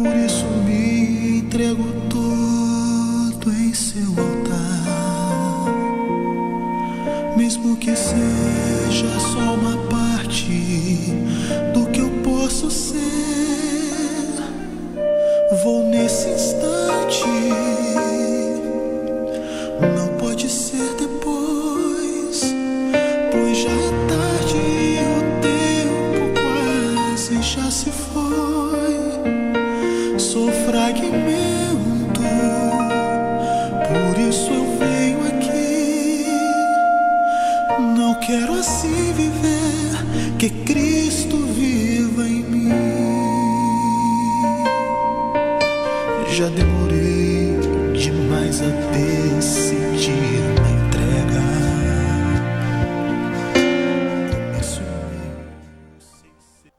Por isso me entrego todo em seu altar, mesmo que seja só uma parte do que eu posso ser. Vou nesse instante, não pode ser depois, pois já é tarde e o tempo quase já se foi. Sou fragmento, por isso eu venho aqui. Não quero assim viver, que Cristo viva em mim. Já demorei demais a decidir na entrega. Começo e meio sem ser.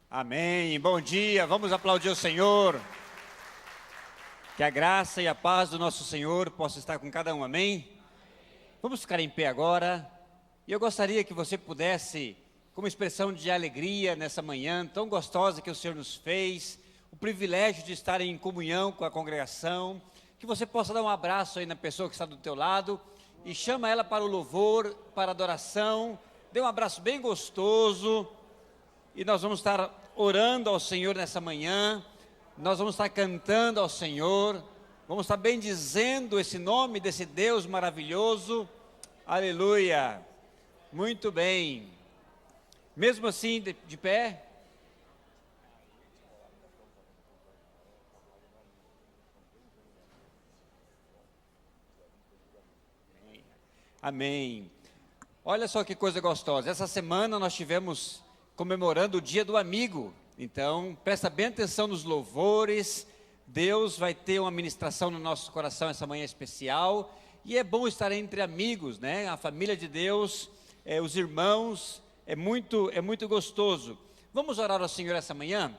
Amém, bom dia, vamos aplaudir o Senhor. Que a graça e a paz do nosso Senhor possa estar com cada um, amém? Vamos ficar em pé agora, e eu gostaria que você pudesse, como expressão de alegria nessa manhã tão gostosa que o Senhor nos fez, o privilégio de estar em comunhão com a congregação, que você possa dar um abraço aí na pessoa que está do teu lado, e chama ela para o louvor, para a adoração, dê um abraço bem gostoso, e nós vamos estar orando ao Senhor nessa manhã, nós vamos estar cantando ao Senhor, vamos estar bendizendo esse nome desse Deus maravilhoso, aleluia, muito bem, mesmo assim de pé, amém, olha só que coisa gostosa, essa semana nós tivemos comemorando o dia do amigo, então presta bem atenção nos louvores, Deus vai ter uma ministração no nosso coração essa manhã especial, e é bom estar entre amigos, né? A família de Deus, os irmãos, é muito gostoso. Vamos orar ao Senhor essa manhã?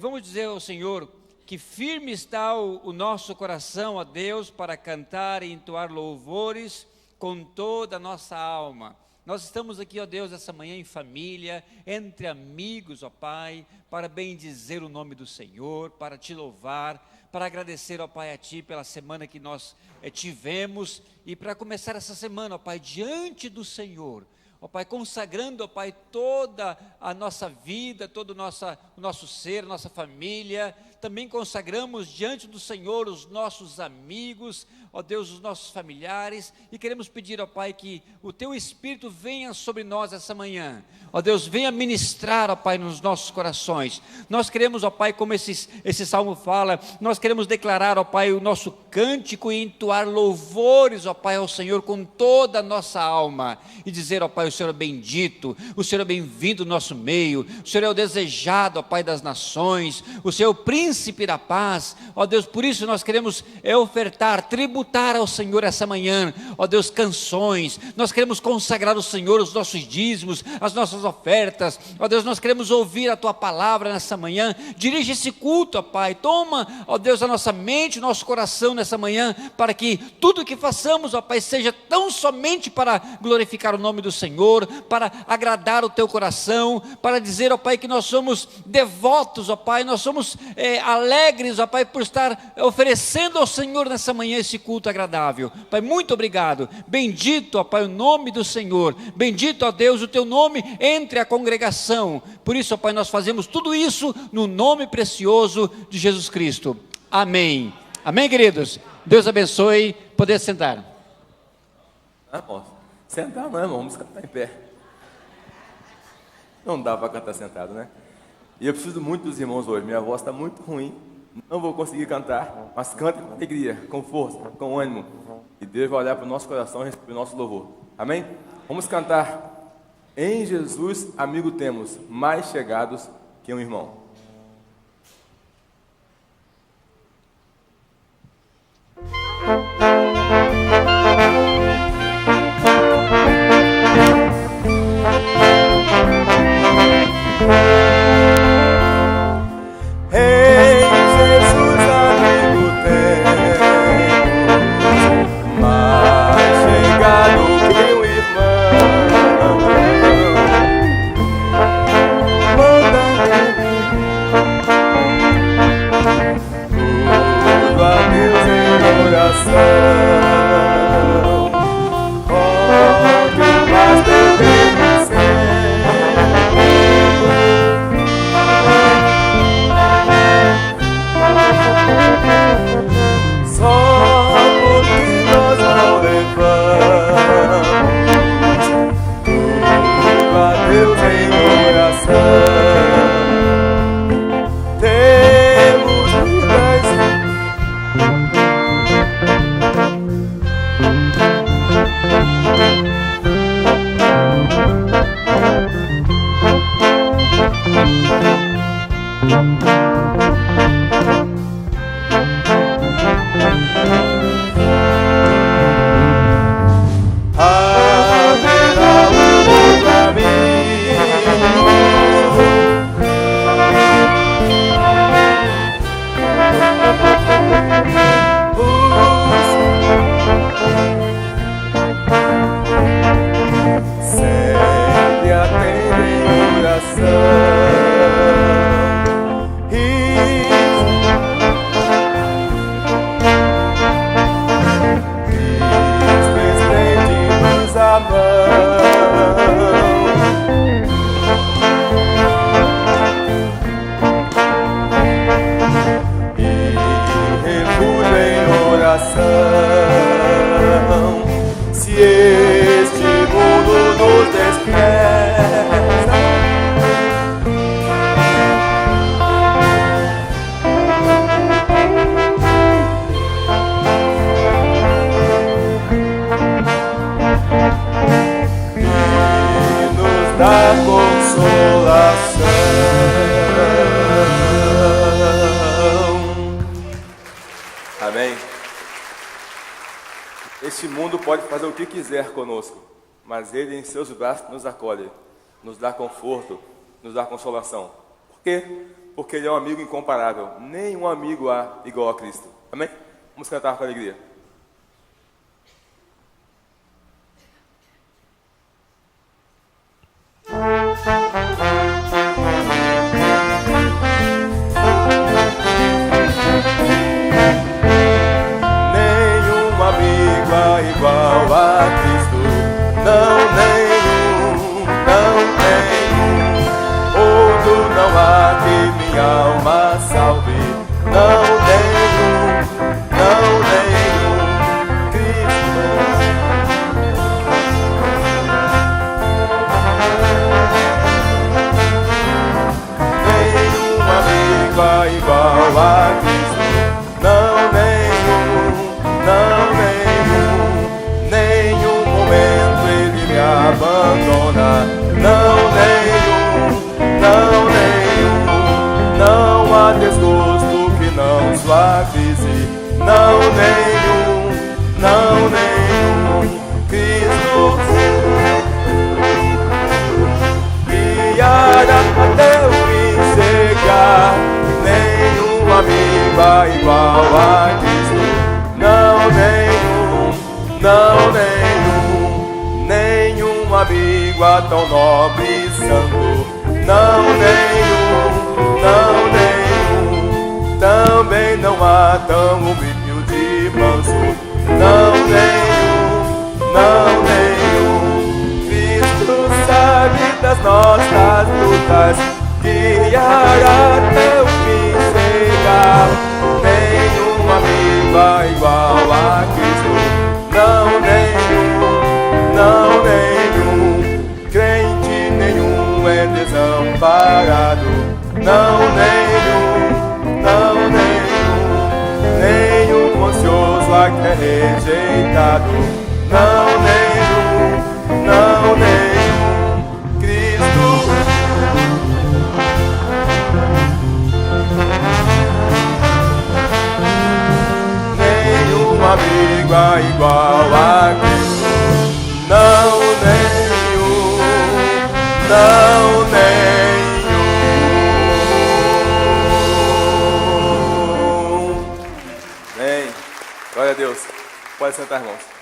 Vamos dizer ao Senhor que firme está o nosso coração a Deus para cantar e entoar louvores com toda a nossa alma. Nós estamos aqui, ó Deus, essa manhã em família, entre amigos, ó Pai, para bendizer o nome do Senhor, para te louvar, para agradecer, ó Pai, a Ti pela semana que nós tivemos, e para começar essa semana, ó Pai, diante do Senhor, ó Pai, consagrando, ó Pai, toda a nossa vida, todo o nosso ser, a nossa família, também consagramos diante do Senhor os nossos amigos, ó Deus, os nossos familiares, e queremos pedir, ó Pai, que o Teu Espírito venha sobre nós essa manhã, ó Deus, venha ministrar, ó Pai, nos nossos corações. Nós queremos, ó Pai, como esse salmo fala, nós queremos declarar, ó Pai, o nosso cântico e entoar louvores, ó Pai, ao Senhor com toda a nossa alma e dizer, ó Pai, o Senhor é bendito, o Senhor é bem-vindo no nosso meio, o Senhor é o desejado, ó Pai, das nações, o Senhor é o príncipe da paz, ó Deus, por isso nós queremos ofertar, tributar ao Senhor essa manhã, ó Deus, canções, nós queremos consagrar ao Senhor os nossos dízimos, as nossas ofertas, ó Deus, nós queremos ouvir a Tua palavra nessa manhã, dirige esse culto, ó Pai, toma, ó Deus, a nossa mente, o nosso coração nessa manhã, para que tudo que façamos, ó Pai, seja tão somente para glorificar o nome do Senhor, para agradar o Teu coração, para dizer, ó Pai, que nós somos devotos, ó Pai, nós somos alegres, ó Pai, por estar oferecendo ao Senhor nessa manhã esse culto agradável. Pai, muito obrigado, bendito, ó Pai, o nome do Senhor, bendito, ó Deus, o Teu nome entre a congregação. Por isso, ó Pai, nós fazemos tudo isso no nome precioso de Jesus Cristo. Amém. Amém, queridos? Deus abençoe. Poder sentar. Sentar não, irmão, vamos cantar em pé. Não dá para cantar sentado, né? E eu preciso muito dos irmãos hoje. Minha voz está muito ruim. Não vou conseguir cantar, mas cante com alegria, com força, com ânimo. E Deus vai olhar para o nosso coração e receber o nosso louvor. Amém? Vamos cantar. Em Jesus, amigo temos, mais chegados que um irmão. Este mundo pode fazer o que quiser conosco, mas Ele em seus braços nos acolhe, nos dá conforto, nos dá consolação. Por quê? Porque Ele é um amigo incomparável. Nenhum amigo há igual a Cristo. Amém? Vamos cantar com alegria. Igual a Cristo, não nenhum, outro não há que minha alma salve, não nenhum, Cristo. Nenhum amigo igual a Cristo, não nenhum. abandona. Não, nenhum. Não há desgosto que não suavize. Não, nenhum. Cristo guiará até o fim chegar. Nenhum amigo é igual a Cristo. Nenhum amigo é tão nobre e santo. Nenhum, também não há tão humilde e manso. Nenhum, Cristo sabe das nossas lutas, guiará até o fim chegar. Nenhum amigo é igual a Cristo. Nenhum, crente nenhum é desamparado. Nenhum conscioso aqui é rejeitado. Nenhum, Cristo. Nenhum amigo é igual a Cristo. Amém. Glória a Deus. Pode sentar, irmãos.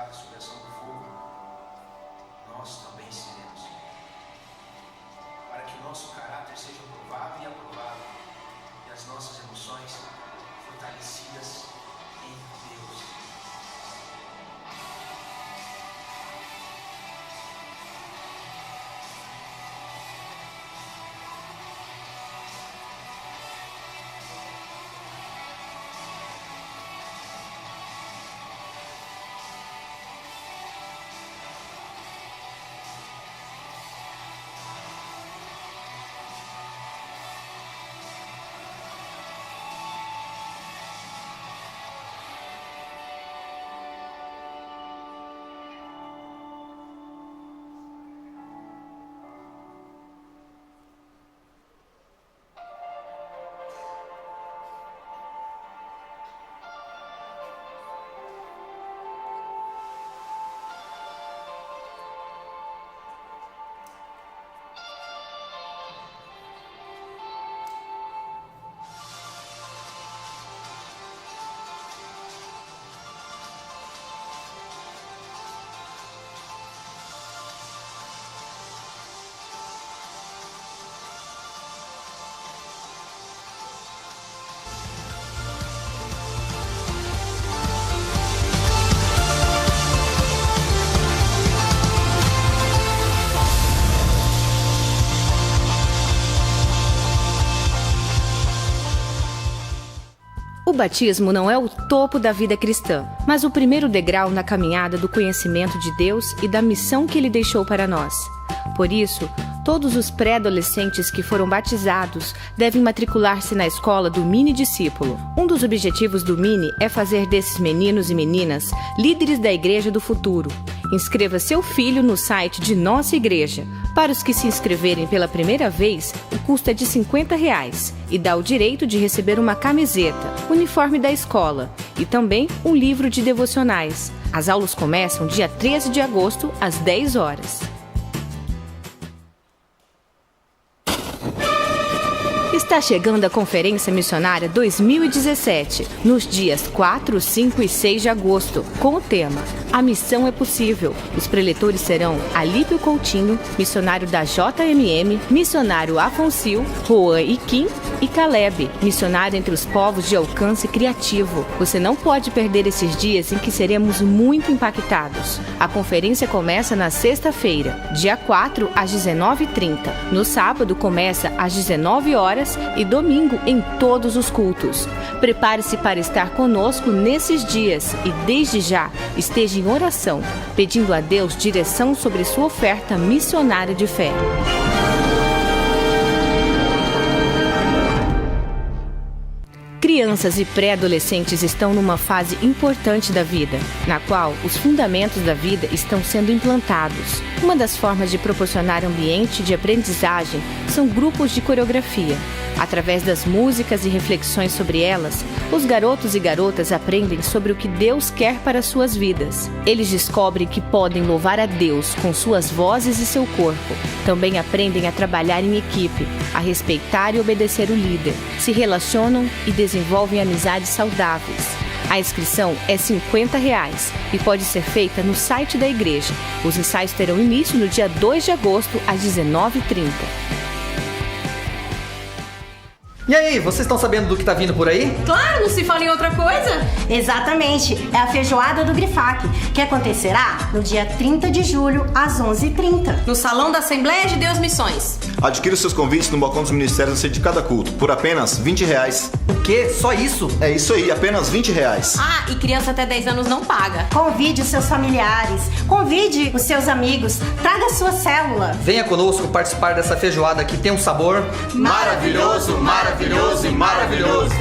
preparado sob a ação do fogo, nós também seremos. Para que o nosso caráter seja provado e aprovado, e as nossas emoções fortalecidas em Deus. O batismo não é o topo da vida cristã, mas o primeiro degrau na caminhada do conhecimento de Deus e da missão que Ele deixou para nós. Por isso, todos os pré-adolescentes que foram batizados devem matricular-se na escola do Mini Discípulo. Um dos objetivos do Mini é fazer desses meninos e meninas líderes da igreja do futuro. Inscreva seu filho no site de nossa igreja. Para os que se inscreverem pela primeira vez, o custo é de R$50 e dá o direito de receber uma camiseta, uniforme da escola e também um livro de devocionais. As aulas começam dia 13 de agosto, às 10 horas. Está chegando a Conferência Missionária 2017, nos dias 4, 5 e 6 de agosto, com o tema A Missão é Possível. Os preletores serão Alípio Coutinho, missionário da JMM, missionário Afonsil, Juan e Kim e Caleb, missionário entre os povos de alcance criativo. Você não pode perder esses dias em que seremos muito impactados. A conferência começa na sexta-feira, dia 4 às 19h30. No sábado começa às 19 horas e domingo em todos os cultos. Prepare-se para estar conosco nesses dias e desde já esteja em oração, pedindo a Deus direção sobre sua oferta missionária de fé. Crianças e pré-adolescentes estão numa fase importante da vida, na qual os fundamentos da vida estão sendo implantados. Uma das formas de proporcionar ambiente de aprendizagem são grupos de coreografia. Através das músicas e reflexões sobre elas, os garotos e garotas aprendem sobre o que Deus quer para suas vidas. Eles descobrem que podem louvar a Deus com suas vozes e seu corpo. Também aprendem a trabalhar em equipe, a respeitar e obedecer o líder. Se relacionam e desenvolvem amizades saudáveis. A inscrição é R$50 e pode ser feita no site da igreja. Os ensaios terão início no dia 2 de agosto, às 19h30. E aí, vocês estão sabendo do que tá vindo por aí? Claro, não se fala em outra coisa. Exatamente, é a feijoada do Grifac, que acontecerá no dia 30 de julho, às 11h30. No Salão da Assembleia de Deus Missões. Adquira os seus convites no balcão dos ministérios de cada culto, por apenas R$20. O quê? Só isso? É isso aí, apenas R$20. Ah, e criança até 10 anos não paga. Convide os seus familiares, convide os seus amigos, traga a sua célula. Venha conosco participar dessa feijoada que tem um sabor maravilhoso, maravilhoso e maravilhoso.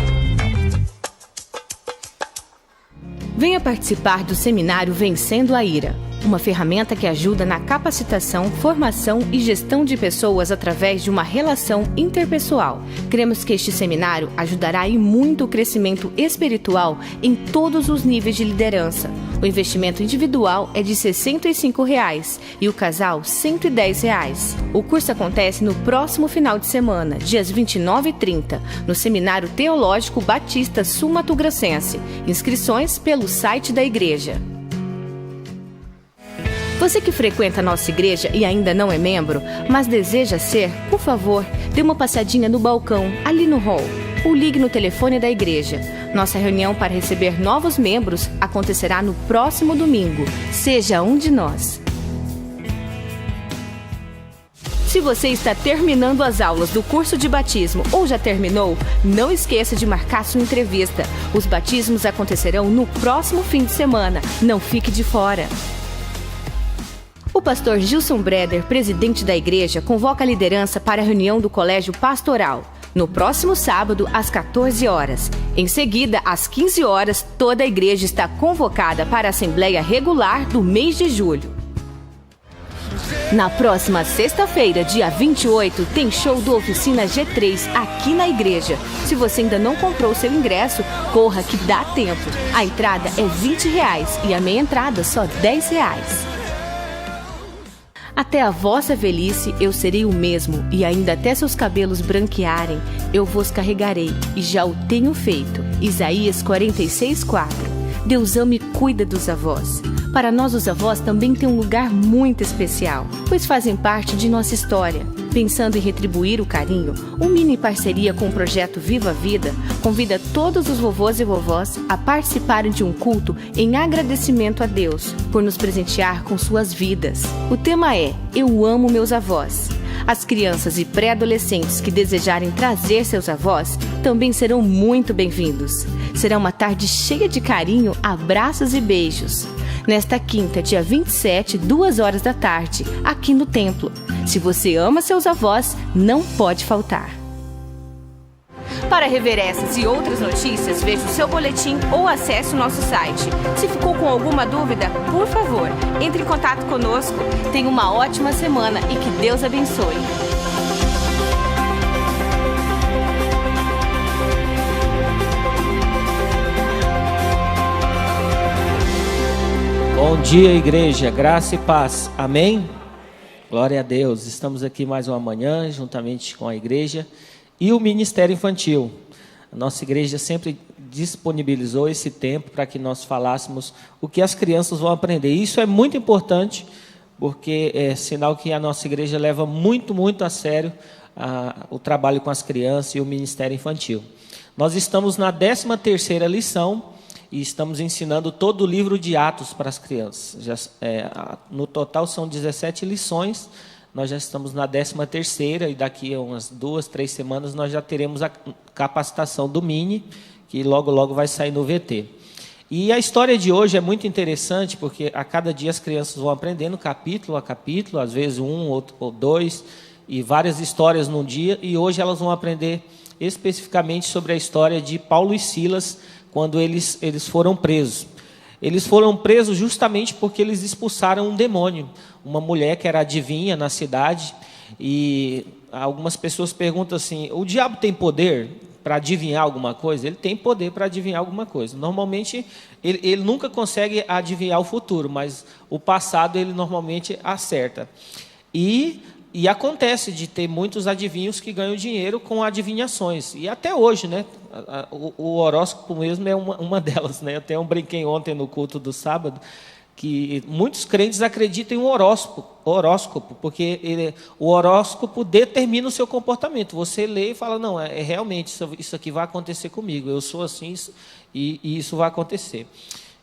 Venha participar do seminário Vencendo a Ira, uma ferramenta que ajuda na capacitação, formação e gestão de pessoas através de uma relação interpessoal. Cremos que este seminário ajudará em muito o crescimento espiritual em todos os níveis de liderança. O investimento individual é de R$65 e o casal R$110. O curso acontece no próximo final de semana, dias 29 e 30, no Seminário Teológico Batista Sul Mato Grossense. Inscrições pelo site da igreja. Você que frequenta a nossa igreja e ainda não é membro, mas deseja ser, por favor, dê uma passadinha no balcão, ali no hall, ou ligue no telefone da igreja. Nossa reunião para receber novos membros acontecerá no próximo domingo. Seja um de nós. Se você está terminando as aulas do curso de batismo ou já terminou, não esqueça de marcar sua entrevista. Os batismos acontecerão no próximo fim de semana. Não fique de fora. O pastor Gilson Breder, presidente da igreja, convoca a liderança para a reunião do Colégio Pastoral. No próximo sábado, às 14 horas. Em seguida, às 15 horas, toda a igreja está convocada para a Assembleia Regular do mês de julho. Na próxima sexta-feira, dia 28, tem show do Oficina G3 aqui na igreja. Se você ainda não comprou seu ingresso, corra que dá tempo. A entrada é R$20 e a meia entrada só R$10. Até a vossa velhice eu serei o mesmo, e ainda até seus cabelos branquearem, eu vos carregarei, e já o tenho feito. Isaías 46:4. Deus ama e cuida dos avós. Para nós, os avós também têm um lugar muito especial, pois fazem parte de nossa história. Pensando em retribuir o carinho, o Mini, em parceria com o projeto Viva a Vida, convida todos os vovôs e vovós a participarem de um culto em agradecimento a Deus por nos presentear com suas vidas. O tema é Eu Amo Meus Avós. As crianças e pré-adolescentes que desejarem trazer seus avós também serão muito bem-vindos. Será uma tarde cheia de carinho, abraços e beijos. Nesta quinta, dia 27, 2 horas da tarde, aqui no templo. Se você ama seus avós, não pode faltar. Para rever essas e outras notícias, veja o seu boletim ou acesse o nosso site. Se ficou com alguma dúvida, por favor, entre em contato conosco. Tenha uma ótima semana e que Deus abençoe. Bom dia, igreja, graça e paz, amém? Glória a Deus, estamos aqui mais uma manhã, juntamente com a igreja e o Ministério Infantil. A nossa igreja sempre disponibilizou esse tempo para que nós falássemos o que as crianças vão aprender. E isso é muito importante, porque é sinal que a nossa igreja leva muito, muito a sério o trabalho com as crianças e o Ministério Infantil. Nós estamos na 13ª lição, e estamos ensinando todo o livro de Atos para as crianças. No total são 17 lições, nós já estamos na 13ª, e daqui a umas 2, 3 semanas nós já teremos a capacitação do Mini, que logo, logo vai sair no VT. E a história de hoje é muito interessante, porque a cada dia as crianças vão aprendendo capítulo a capítulo, às vezes 1 ou 2, e várias histórias num dia, e hoje elas vão aprender especificamente sobre a história de Paulo e Silas, quando eles foram presos. Eles foram presos justamente porque eles expulsaram um demônio, uma mulher que era adivinha na cidade, e algumas pessoas perguntam assim, o diabo tem poder para adivinhar alguma coisa? Ele tem poder para adivinhar alguma coisa. Normalmente, ele nunca consegue adivinhar o futuro, mas o passado ele normalmente acerta. E acontece de ter muitos adivinhos que ganham dinheiro com adivinhações. E até hoje, né? O horóscopo mesmo é uma delas, né? Eu até brinquei ontem no culto do sábado, que muitos crentes acreditam em um horóscopo, porque o horóscopo determina o seu comportamento. Você lê e fala, não, realmente isso aqui vai acontecer comigo, eu sou assim e isso vai acontecer.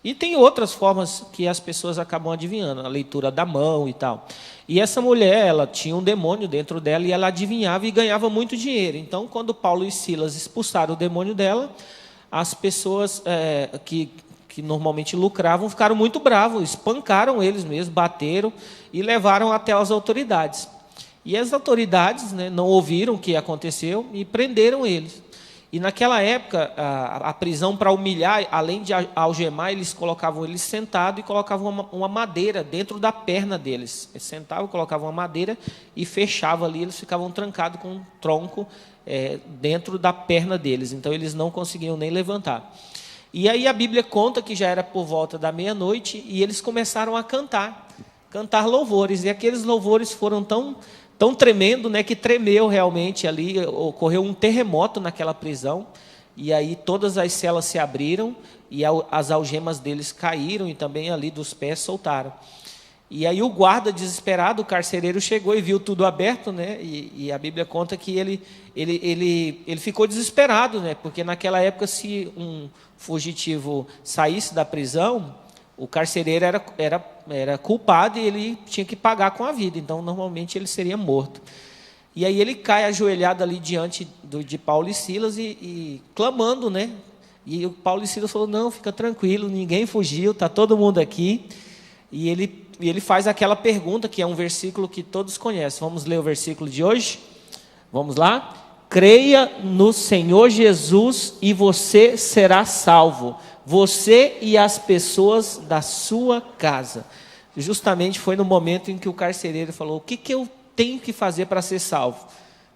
E tem outras formas que as pessoas acabam adivinhando, a leitura da mão e tal. E essa mulher, ela tinha um demônio dentro dela e ela adivinhava e ganhava muito dinheiro. Então, quando Paulo e Silas expulsaram o demônio dela, as pessoas que normalmente lucravam ficaram muito bravos, espancaram eles mesmos, bateram e levaram até as autoridades. E as autoridades, né, não ouviram o que aconteceu e prenderam eles. E naquela época, a prisão para humilhar, além de algemar, eles colocavam eles sentados e colocavam uma madeira dentro da perna deles. Eles sentavam, colocavam uma madeira e fechavam ali, eles ficavam trancados com um tronco dentro da perna deles. Então, eles não conseguiam nem levantar. E aí a Bíblia conta que já era por volta da meia-noite e eles começaram a cantar louvores. E aqueles louvores foram tão tremendo, né, que tremeu realmente ali, ocorreu um terremoto naquela prisão, e aí todas as celas se abriram, e as algemas deles caíram, e também ali dos pés soltaram. E aí o guarda desesperado, o carcereiro, chegou e viu tudo aberto, né? E a Bíblia conta que ele ficou desesperado, né? Porque naquela época, se um fugitivo saísse da prisão, o carcereiro era culpado e ele tinha que pagar com a vida. Então, normalmente, ele seria morto. E aí ele cai ajoelhado ali diante de Paulo e Silas e clamando, né? E o Paulo e Silas falou, não, fica tranquilo, ninguém fugiu, está todo mundo aqui. E ele faz aquela pergunta, que é um versículo que todos conhecem. Vamos ler o versículo de hoje? Vamos lá? Creia no Senhor Jesus e você será salvo, você e as pessoas da sua casa. Justamente foi no momento em que o carcereiro falou, o que eu tenho que fazer para ser salvo?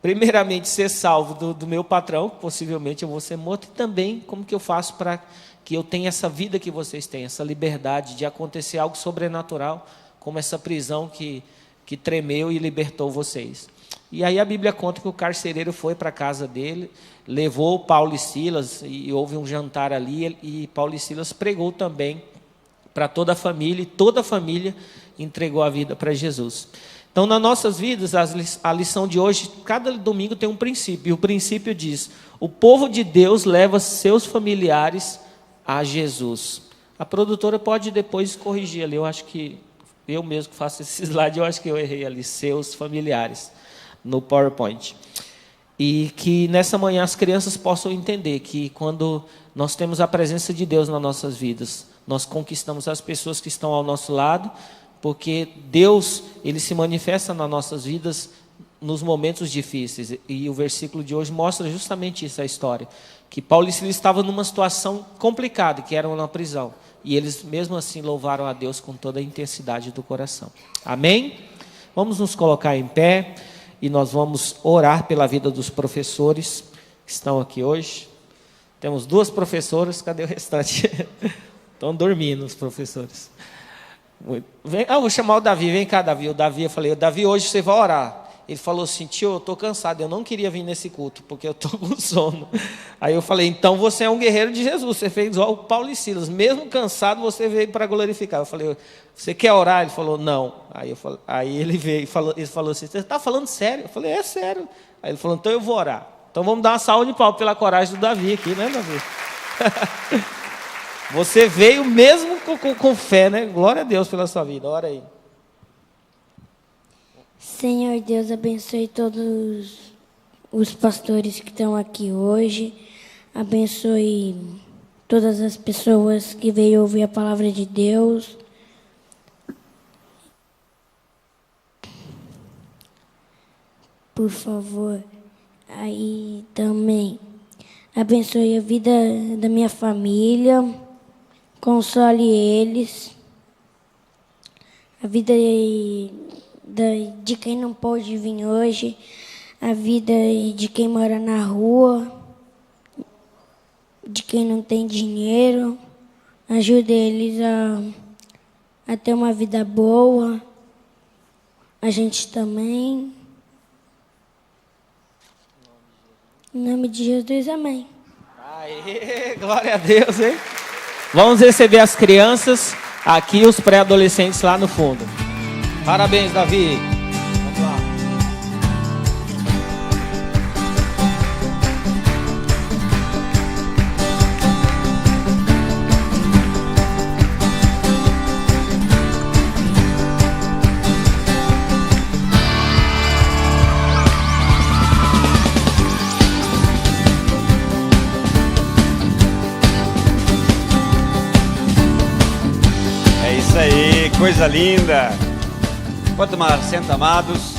Primeiramente, ser salvo do meu patrão, possivelmente eu vou ser morto, e também como que eu faço para que eu tenha essa vida que vocês têm, essa liberdade de acontecer algo sobrenatural, como essa prisão que tremeu e libertou vocês. E aí a Bíblia conta que o carcereiro foi para a casa dele, levou Paulo e Silas, e houve um jantar ali, e Paulo e Silas pregou também para toda a família, e toda a família entregou a vida para Jesus. Então, nas nossas vidas, a lição de hoje, cada domingo tem um princípio, e o princípio diz, o povo de Deus leva seus familiares a Jesus. A produtora pode depois corrigir ali, eu acho que eu mesmo que faço esse slide, eu acho que eu errei ali, seus familiares, no PowerPoint. E que nessa manhã as crianças possam entender que quando nós temos a presença de Deus nas nossas vidas, nós conquistamos as pessoas que estão ao nosso lado, porque Deus, Ele se manifesta nas nossas vidas nos momentos difíceis. E o versículo de hoje mostra justamente isso, a história. Que Paulo e Silas estavam numa situação complicada, que eram na prisão. E eles mesmo assim louvaram a Deus com toda a intensidade do coração. Amém? Vamos nos colocar em pé e nós vamos orar pela vida dos professores que estão aqui hoje. Temos 2 professoras, cadê o restante? Estão dormindo os professores. Vou chamar o Davi, vem cá, Davi. O Davi, eu falei, Davi, hoje você vai orar. Ele falou assim, tio, eu estou cansado, eu não queria vir nesse culto, porque eu estou com sono. Aí eu falei, então você é um guerreiro de Jesus, você fez igual o Paulo e Silas, mesmo cansado você veio para glorificar. Eu falei, você quer orar? Ele falou, não. Aí ele veio e falou assim, você está falando sério? Eu falei, é sério. Aí ele falou, então eu vou orar. Então vamos dar uma salva de palmas pela coragem do Davi aqui, né, Davi? Você veio mesmo com fé, né? Glória a Deus pela sua vida. Ora aí. Senhor Deus, abençoe todos os pastores que estão aqui hoje. Abençoe todas as pessoas que veio ouvir a palavra de Deus. Por favor, aí também abençoe a vida da minha família. Console eles, a vida de quem não pôde vir hoje, a vida de quem mora na rua, de quem não tem dinheiro. Ajude eles a ter uma vida boa, a gente também. Em nome de Jesus, amém. Aê, glória a Deus, hein? Vamos receber as crianças, aqui os pré-adolescentes lá no fundo. Parabéns, Davi. Vamos lá. Aí, coisa linda. Pode tomar assento, amados.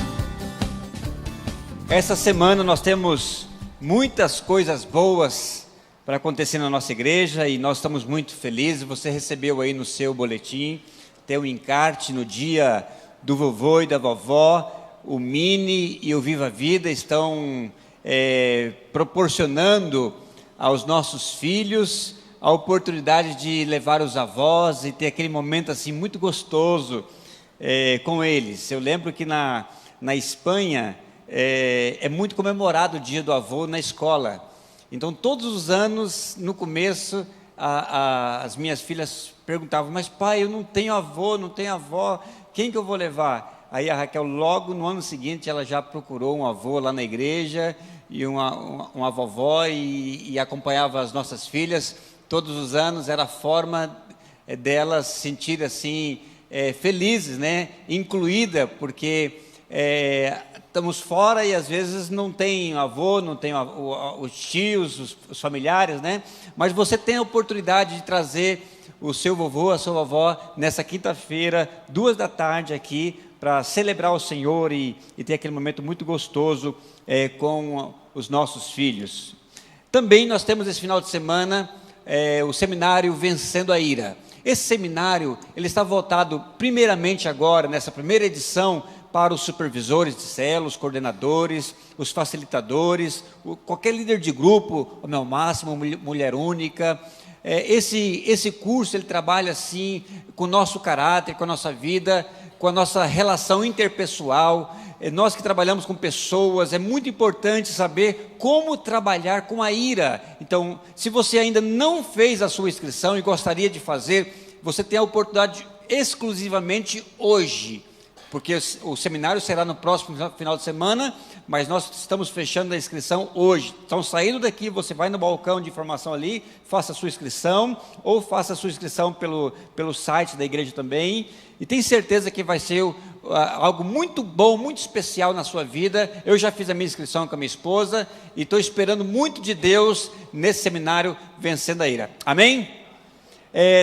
Essa semana nós temos muitas coisas boas para acontecer na nossa igreja e nós estamos muito felizes. Você recebeu aí no seu boletim, tem um encarte no dia do vovô e da vovó. O Mini e o Viva Vida estão proporcionando aos nossos filhos a oportunidade de levar os avós e ter aquele momento assim muito gostoso com eles. Eu lembro que na Espanha é muito comemorado o dia do avô na escola. Então todos os anos, no começo, as minhas filhas perguntavam, mas pai, eu não tenho avô, não tenho avó, quem que eu vou levar? Aí a Raquel, logo no ano seguinte, ela já procurou um avô lá na igreja, e uma vovó, e acompanhava as nossas filhas todos os anos. Era a forma delas se sentir assim, felizes, né? Incluída, porque estamos fora e às vezes não tem avô, não tem os tios, os familiares, né? Mas você tem a oportunidade de trazer o seu vovô, a sua vovó, nessa quinta-feira, 14h, aqui, para celebrar o Senhor e ter aquele momento muito gostoso com os nossos filhos. Também nós temos esse final de semana o seminário Vencendo a Ira. Esse seminário, ele está voltado primeiramente agora, nessa primeira edição, para os supervisores de células, os coordenadores, os facilitadores, qualquer líder de grupo, homem ao máximo, mulher única. Esse curso, ele trabalha assim, com o nosso caráter, com a nossa vida, com a nossa relação interpessoal. Nós que trabalhamos com pessoas, é muito importante saber como trabalhar com a ira. Então, se você ainda não fez a sua inscrição e gostaria de fazer, você tem a oportunidade exclusivamente hoje, porque o seminário será no próximo final de semana, mas nós estamos fechando a inscrição hoje. Então, saindo daqui, você vai no balcão de informação ali, faça a sua inscrição, ou faça a sua inscrição pelo site da igreja também, e tenho certeza que vai ser algo muito bom, muito especial na sua vida. Eu já fiz a minha inscrição com a minha esposa, e estou esperando muito de Deus nesse seminário Vencendo a Ira. Amém?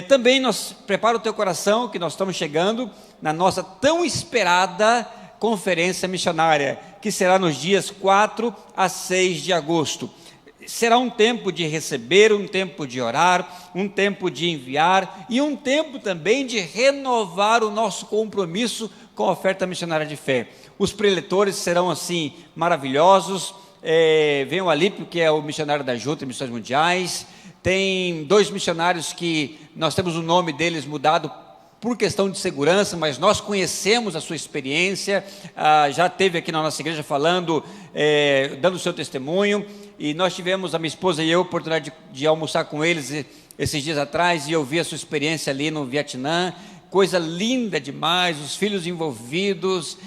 Também prepara o teu coração, que nós estamos chegando na nossa tão esperada conferência missionária, que será nos dias 4 a 6 de agosto. Será um tempo de receber, um tempo de orar, um tempo de enviar e um tempo também de renovar o nosso compromisso com a oferta missionária de fé. Os preletores serão assim maravilhosos. Vem o Alípio, que é o missionário da Junta de Missões Mundiais. Tem 2 missionários que nós temos o nome deles mudado por questão de segurança, mas nós conhecemos a sua experiência, já esteve aqui na nossa igreja falando, dando o seu testemunho, e nós tivemos, a minha esposa e eu, a oportunidade de almoçar com eles esses dias atrás, e eu vi a sua experiência ali no Vietnã, coisa linda demais, os filhos envolvidos,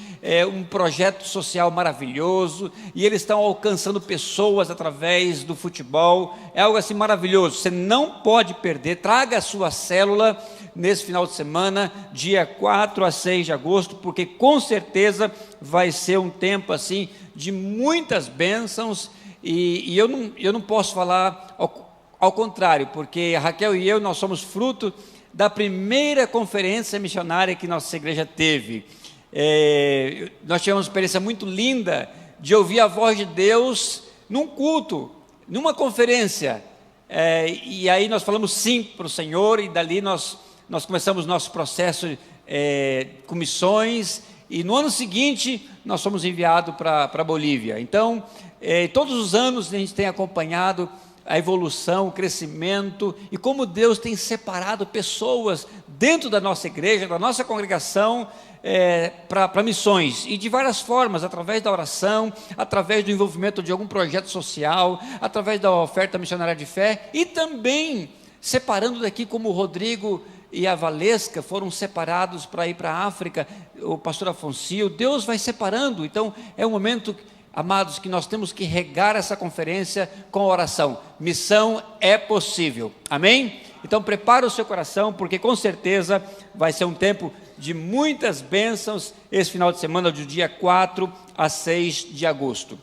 um projeto social maravilhoso, e eles estão alcançando pessoas através do futebol, é algo assim maravilhoso. Você não pode perder. Traga a sua célula nesse final de semana, dia 4 a 6 de agosto, porque com certeza vai ser um tempo assim de muitas bênçãos, e eu não posso falar ao contrário, porque a Raquel e eu, nós somos fruto da primeira conferência missionária que nossa igreja teve. Nós tivemos uma experiência muito linda de ouvir a voz de Deus num culto, numa conferência, e aí nós falamos sim para o Senhor, e dali nós começamos nosso processo com missões, e no ano seguinte nós fomos enviados para a Bolívia. Então, todos os anos a gente tem acompanhado a evolução, o crescimento, e como Deus tem separado pessoas dentro da nossa igreja, da nossa congregação, para missões, e de várias formas, através da oração, através do envolvimento de algum projeto social, através da oferta missionária de fé, e também separando daqui, como o Rodrigo e a Valesca foram separados para ir para a África, o pastor Afonso, Deus vai separando. Então é um momento, amados, que nós temos que regar essa conferência com a oração. Missão é possível, amém? Então prepara o seu coração, porque com certeza vai ser um tempo de muitas bênçãos esse final de semana, do dia 4 a 6 de agosto.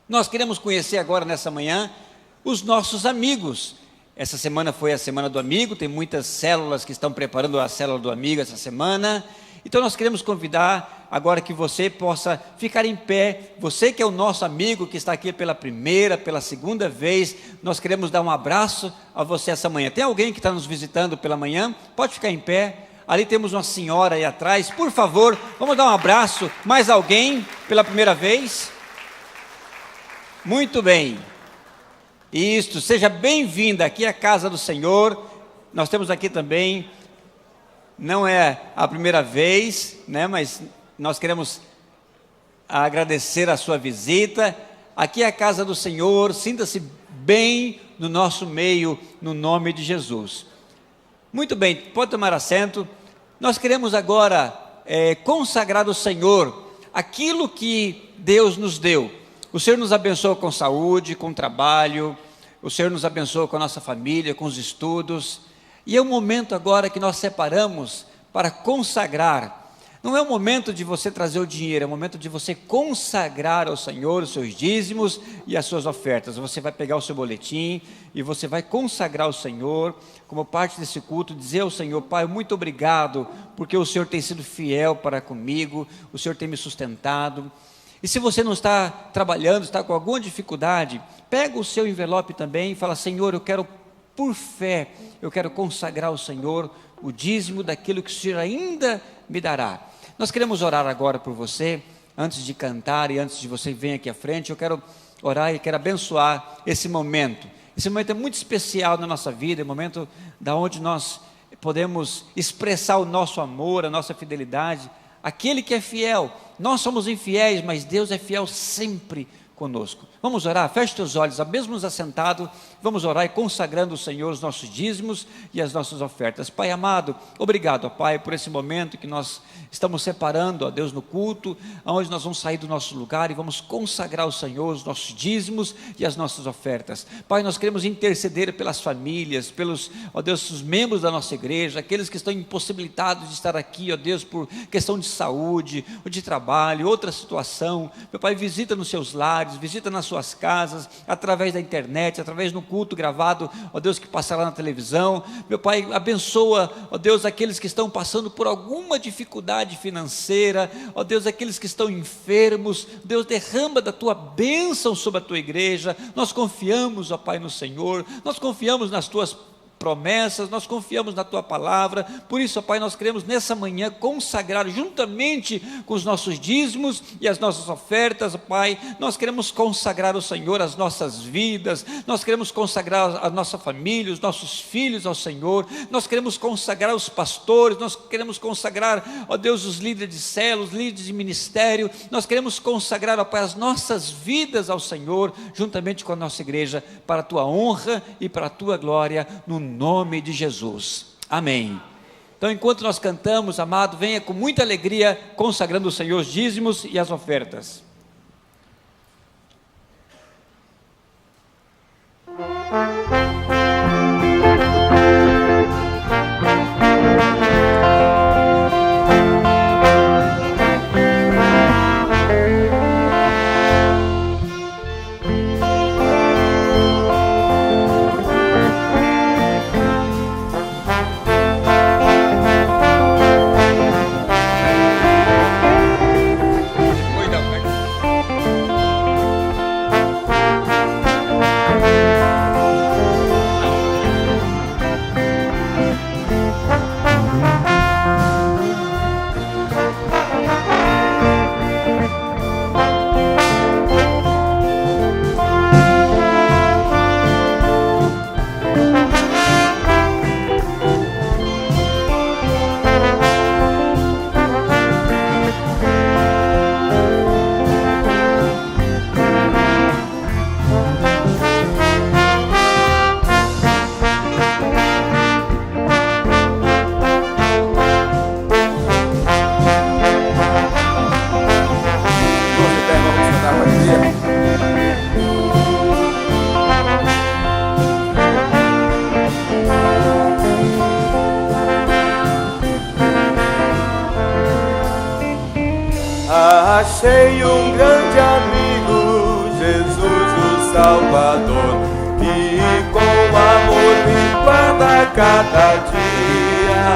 Nós queremos conhecer agora, nessa manhã, os nossos amigos. Essa semana foi a Semana do Amigo, tem muitas células que estão preparando a Célula do Amigo essa semana. Então nós queremos convidar agora que você possa ficar em pé. Você que é o nosso amigo, que está aqui pela primeira, pela segunda vez, nós queremos dar um abraço a você essa manhã. Tem alguém que está nos visitando pela manhã? Pode ficar em pé. Ali temos uma senhora aí atrás. Por favor, vamos dar um abraço. Mais alguém pela primeira vez? Muito bem. Isso, seja bem-vinda aqui à casa do Senhor. Nós temos aqui também, não é a primeira vez, né, mas nós queremos agradecer a sua visita. Aqui é a casa do Senhor, sinta-se bem no nosso meio, no nome de Jesus. Muito bem, pode tomar assento. Nós queremos agora consagrar ao Senhor aquilo que Deus nos deu. O Senhor nos abençoa com saúde, com trabalho, o Senhor nos abençoa com a nossa família, com os estudos, e é um momento agora que nós separamos para consagrar. Não é o momento de você trazer o dinheiro, é o momento de você consagrar ao Senhor os seus dízimos e as suas ofertas. Você vai pegar o seu boletim e você vai consagrar ao Senhor, como parte desse culto, dizer ao Senhor: Pai, muito obrigado, porque o Senhor tem sido fiel para comigo, o Senhor tem me sustentado. E se você não está trabalhando, está com alguma dificuldade, pega o seu envelope também e fala: Senhor, eu quero, por fé, eu quero consagrar ao Senhor o dízimo daquilo que o Senhor ainda me dará. Nós queremos orar agora por você, antes de cantar e antes de você vir aqui à frente. Eu quero orar e quero abençoar esse momento. Esse momento é muito especial na nossa vida, é um momento da onde nós podemos expressar o nosso amor, a nossa fidelidade, aquele que é fiel. Nós somos infiéis, mas Deus é fiel sempre conosco. Vamos orar? Feche teus olhos, mesmo nos assentados, vamos orar e consagrando ao Senhor os nossos dízimos e as nossas ofertas. Pai amado, obrigado, ó Pai, por esse momento que nós estamos separando, ó Deus, no culto, onde nós vamos sair do nosso lugar e vamos consagrar ao Senhor os nossos dízimos e as nossas ofertas. Pai, nós queremos interceder pelas famílias, pelos, ó Deus, os membros da nossa igreja, aqueles que estão impossibilitados de estar aqui, ó Deus, por questão de saúde, ou de trabalho, outra situação. Meu Pai, visita nos seus lares, visita nas suas casas, através da internet, através do culto gravado, ó Deus, que passará na televisão. Meu Pai, abençoa, ó Deus, aqueles que estão passando por alguma dificuldade financeira, ó Deus, aqueles que estão enfermos. Deus, derrama da tua bênção sobre a tua igreja. Nós confiamos, ó Pai, no Senhor, nós confiamos nas tuas promessas, nós confiamos na tua palavra. Por isso, ó Pai, nós queremos nessa manhã consagrar juntamente com os nossos dízimos e as nossas ofertas, ó Pai. Nós queremos consagrar ao Senhor as nossas vidas, nós queremos consagrar a nossa família, os nossos filhos ao Senhor, nós queremos consagrar os pastores, nós queremos consagrar, ó Deus, os líderes de célula, os líderes de ministério. Nós queremos consagrar, ó Pai, as nossas vidas ao Senhor, juntamente com a nossa igreja, para a tua honra e para a tua glória, no nome de Jesus, amém. Então, enquanto nós cantamos, amado, venha com muita alegria consagrando ao Senhor os dízimos e as ofertas. Achei um grande amigo, Jesus o Salvador, que com amor me guarda cada dia.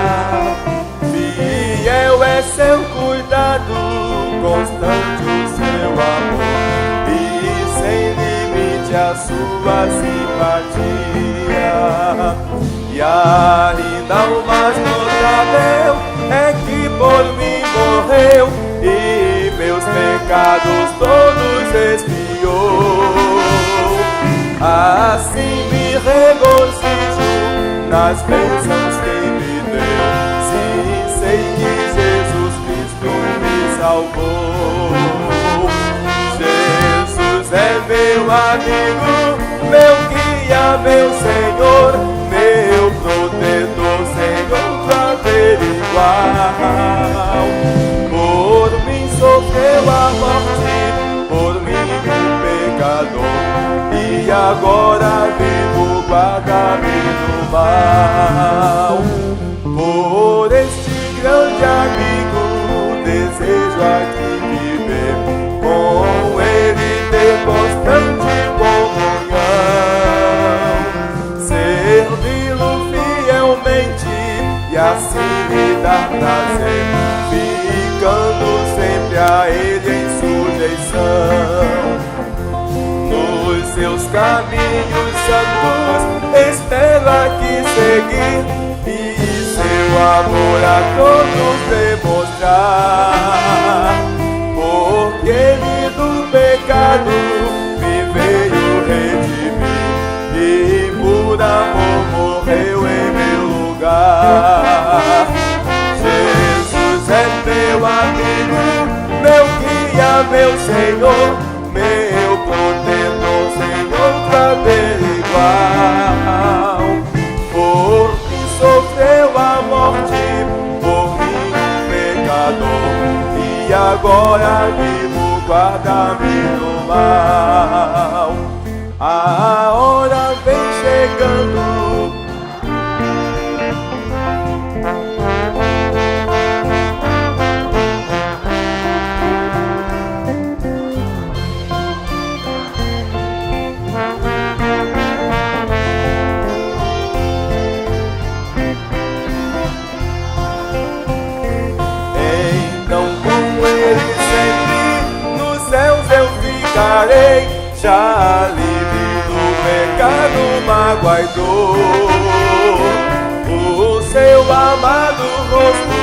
Fiel é seu cuidado, constante o seu amor, e sem limite a sua simpatia. E ainda o mais notável é que por mim morreu e meus pecados todos expiou. Assim me regozijo nas bênçãos que me deu. Sim, sei que Jesus Cristo me salvou. Jesus é meu amigo, meu querido. guia, meu Senhor, meu protetor, sem outro averiguar. Por mim sofreu a morte, por mim o pecador, e agora vivo guarda-me do mal. Por este grande amigo desejo aqui viver, com ele ter constante comunhão, servi-lo fielmente e assim me dar prazer, ficando sempre a ele em sujeição. Nos seus caminhos santos espero aqui seguir e seu amor a todos demonstrar, porque ele do pecado me veio redimir e por amor morreu em meu lugar. Jesus é meu amigo, meu guia, meu Senhor, meu protetor, sem outro averiguar. Por mim sofreu a morte, por mim o pecador, e agora vivo guarda-me do mal. A hora vem chegando, já livre do pecado, mágoa e dor. O seu amado rosto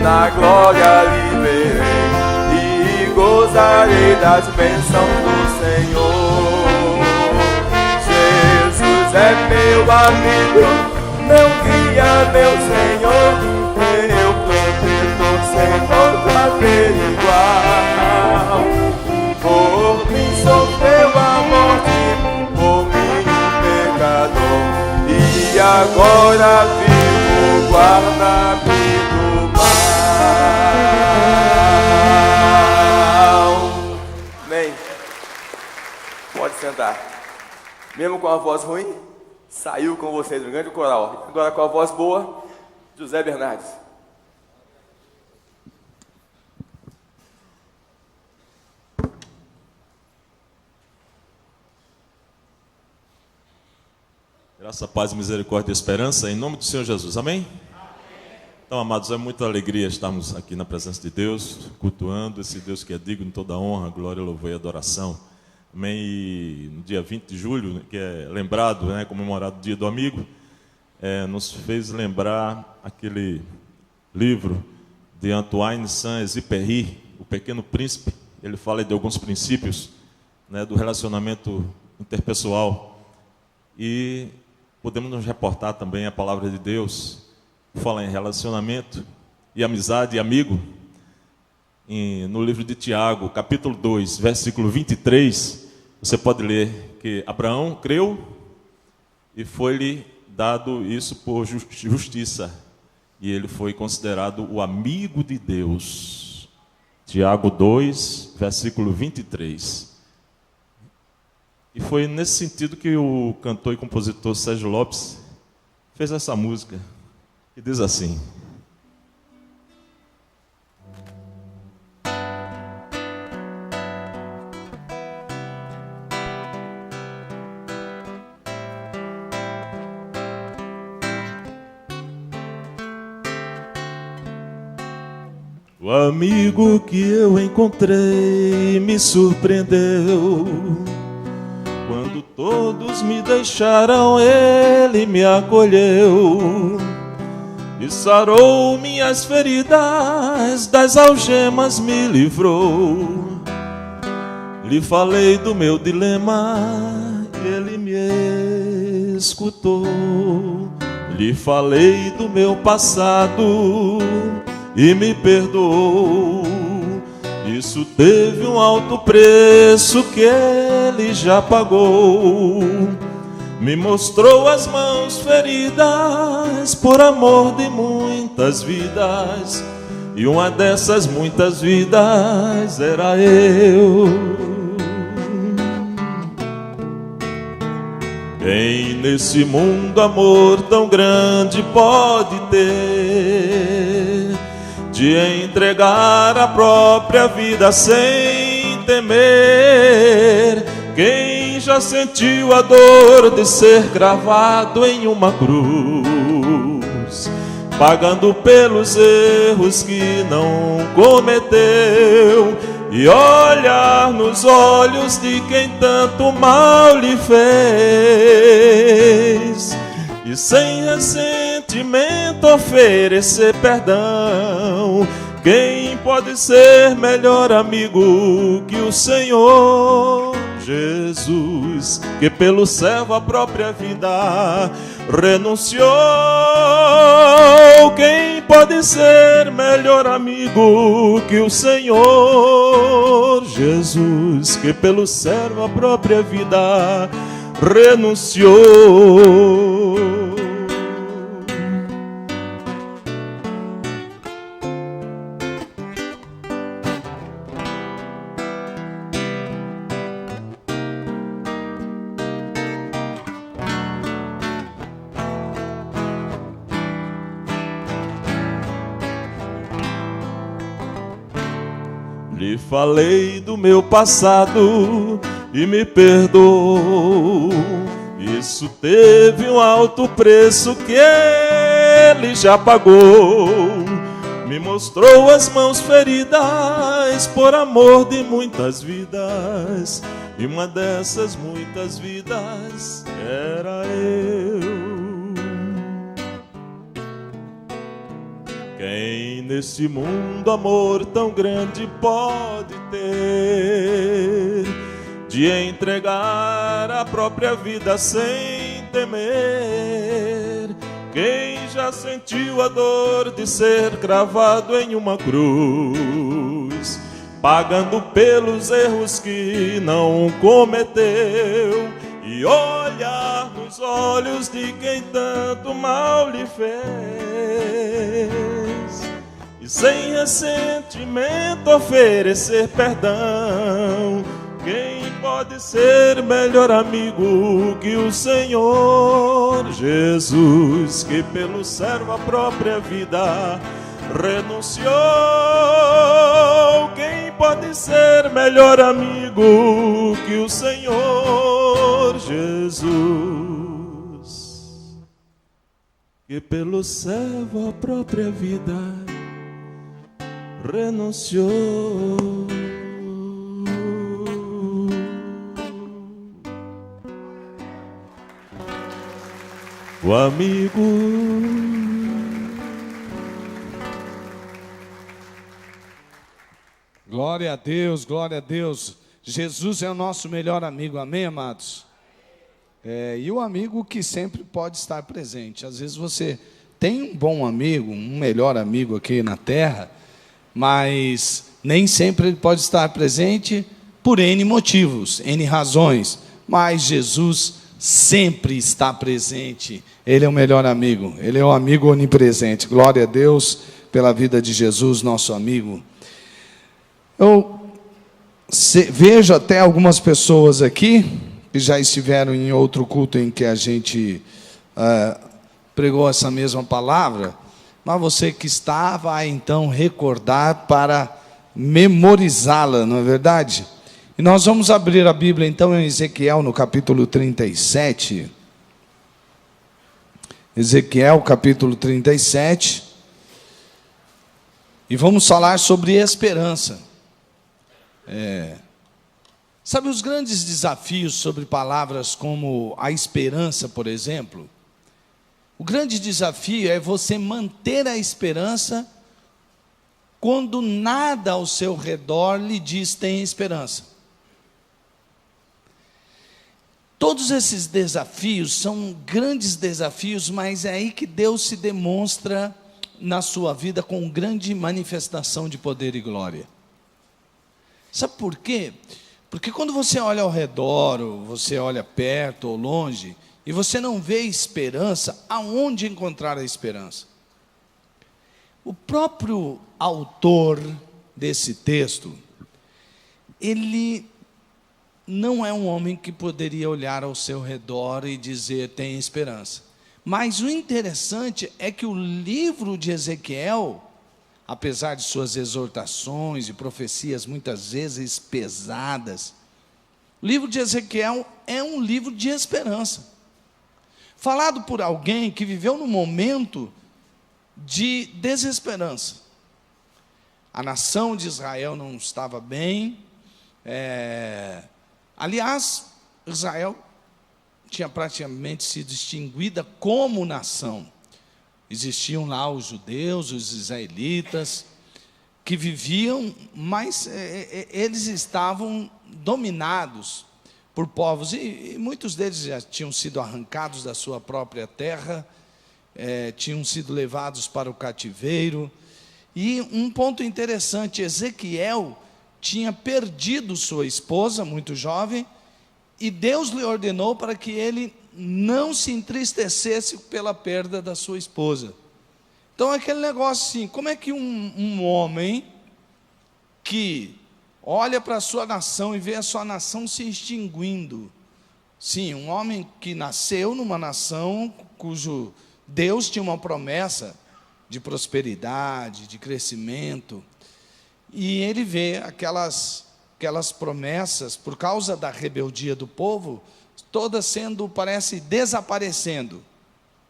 na glória lhe verei e gozarei das bênçãos do Senhor. Jesus é meu amigo, meu guia, meu Senhor, meu protetor, sem outro averiguar. Por mim sofreu a morte, por mim o pecador, e agora vivo guarda-me do mal. Amém. Pode sentar. Mesmo com a voz ruim, saiu com vocês um grande coral. Agora com a voz boa, José Bernardes. Graça, paz, misericórdia e esperança, em nome do Senhor Jesus, amém? Então, amados, é muita alegria estarmos aqui na presença de Deus, cultuando esse Deus que é digno de toda honra, glória, louvor e adoração, amém? E no dia 20 de julho, que é lembrado, comemorado o Dia do Amigo, nos fez lembrar aquele livro de Antoine Saint-Exupéry, O Pequeno Príncipe. Ele fala de alguns princípios, do relacionamento interpessoal, e podemos nos reportar também a palavra de Deus, fala em relacionamento e amizade e amigo, no livro de Tiago, capítulo 2, versículo 23, você pode ler que Abraão creu e foi-lhe dado isso por justiça, e ele foi considerado o amigo de Deus. Tiago 2, versículo 23. E foi nesse sentido que o cantor e compositor Sérgio Lopes fez essa música, que diz assim: o amigo que eu encontrei me surpreendeu. Quando todos me deixaram, ele me acolheu e sarou minhas feridas, das algemas me livrou. Lhe falei do meu dilema, ele me escutou. Lhe falei do meu passado e me perdoou. Isso teve um alto preço que ele já pagou. Me mostrou as mãos feridas por amor de muitas vidas, e uma dessas muitas vidas era eu. Quem nesse mundo amor tão grande pode ter, de entregar a própria vida sem temer? Quem já sentiu a dor de ser gravado em uma cruz, pagando pelos erros que não cometeu, e olhar nos olhos de quem tanto mal lhe fez, e sem ressentimento oferecer perdão? Quem pode ser melhor amigo que o Senhor Jesus, que pelo servo a própria vida renunciou? Quem pode ser melhor amigo que o Senhor Jesus, que pelo servo a própria vida renunciou? Lhe falei do meu passado e me perdoou. Isso teve um alto preço que ele já pagou. Me mostrou as mãos feridas por amor de muitas vidas, e uma dessas muitas vidas era eu. Quem nesse mundo amor tão grande pode ter, de entregar a própria vida sem temer? Quem já sentiu a dor de ser cravado em uma cruz, pagando pelos erros que não cometeu, e olhar nos olhos de quem tanto mal lhe fez, e sem ressentimento oferecer perdão? Quem pode ser melhor amigo que o Senhor Jesus, que pelo servo a própria vida renunciou? Quem pode ser melhor amigo que o Senhor Jesus, que pelo servo a própria vida renunciou? O amigo. Glória a Deus, glória a Deus. Jesus é o nosso melhor amigo, amém, amados? E o amigo que sempre pode estar presente. Às vezes você tem um bom amigo, um melhor amigo aqui na terra, mas nem sempre ele pode estar presente por N motivos, N razões. Mas Jesus sempre está presente. Ele é o melhor amigo, ele é o amigo onipresente. Glória a Deus pela vida de Jesus, nosso amigo. Eu vejo até algumas pessoas aqui que já estiveram em outro culto em que a gente pregou essa mesma palavra, mas você que está vai então recordar para memorizá-la, não é verdade? E nós vamos abrir a Bíblia então em Ezequiel no capítulo 37. Ezequiel capítulo 37. E vamos falar sobre esperança. Sabe os grandes desafios sobre palavras como a esperança, por exemplo? O grande desafio é você manter a esperança quando nada ao seu redor lhe diz tem esperança. Todos esses desafios são grandes desafios, mas é aí que Deus se demonstra na sua vida com grande manifestação de poder e glória. Sabe por quê? Porque quando você olha ao redor, ou você olha perto ou longe, e você não vê esperança, aonde encontrar a esperança? O próprio autor desse texto, ele não é um homem que poderia olhar ao seu redor e dizer, tem esperança. Mas o interessante é que o livro de Ezequiel, apesar de suas exortações e profecias muitas vezes pesadas, o livro de Ezequiel é um livro de esperança. Falado por alguém que viveu num momento de desesperança. A nação de Israel não estava bem. Aliás, Israel tinha praticamente sido extinguida como nação. Existiam lá os judeus, os israelitas, que viviam, mas eles estavam dominados por povos, e muitos deles já tinham sido arrancados da sua própria terra, tinham sido levados para o cativeiro. E um ponto interessante, Ezequiel tinha perdido sua esposa, muito jovem, e Deus lhe ordenou para que ele não se entristecesse pela perda da sua esposa. Então, aquele negócio assim, como é que um homem que olha para a sua nação e vê a sua nação se extinguindo, sim, um homem que nasceu numa nação cujo Deus tinha uma promessa de prosperidade, de crescimento, e ele vê aquelas promessas, por causa da rebeldia do povo, todas sendo, parece, desaparecendo.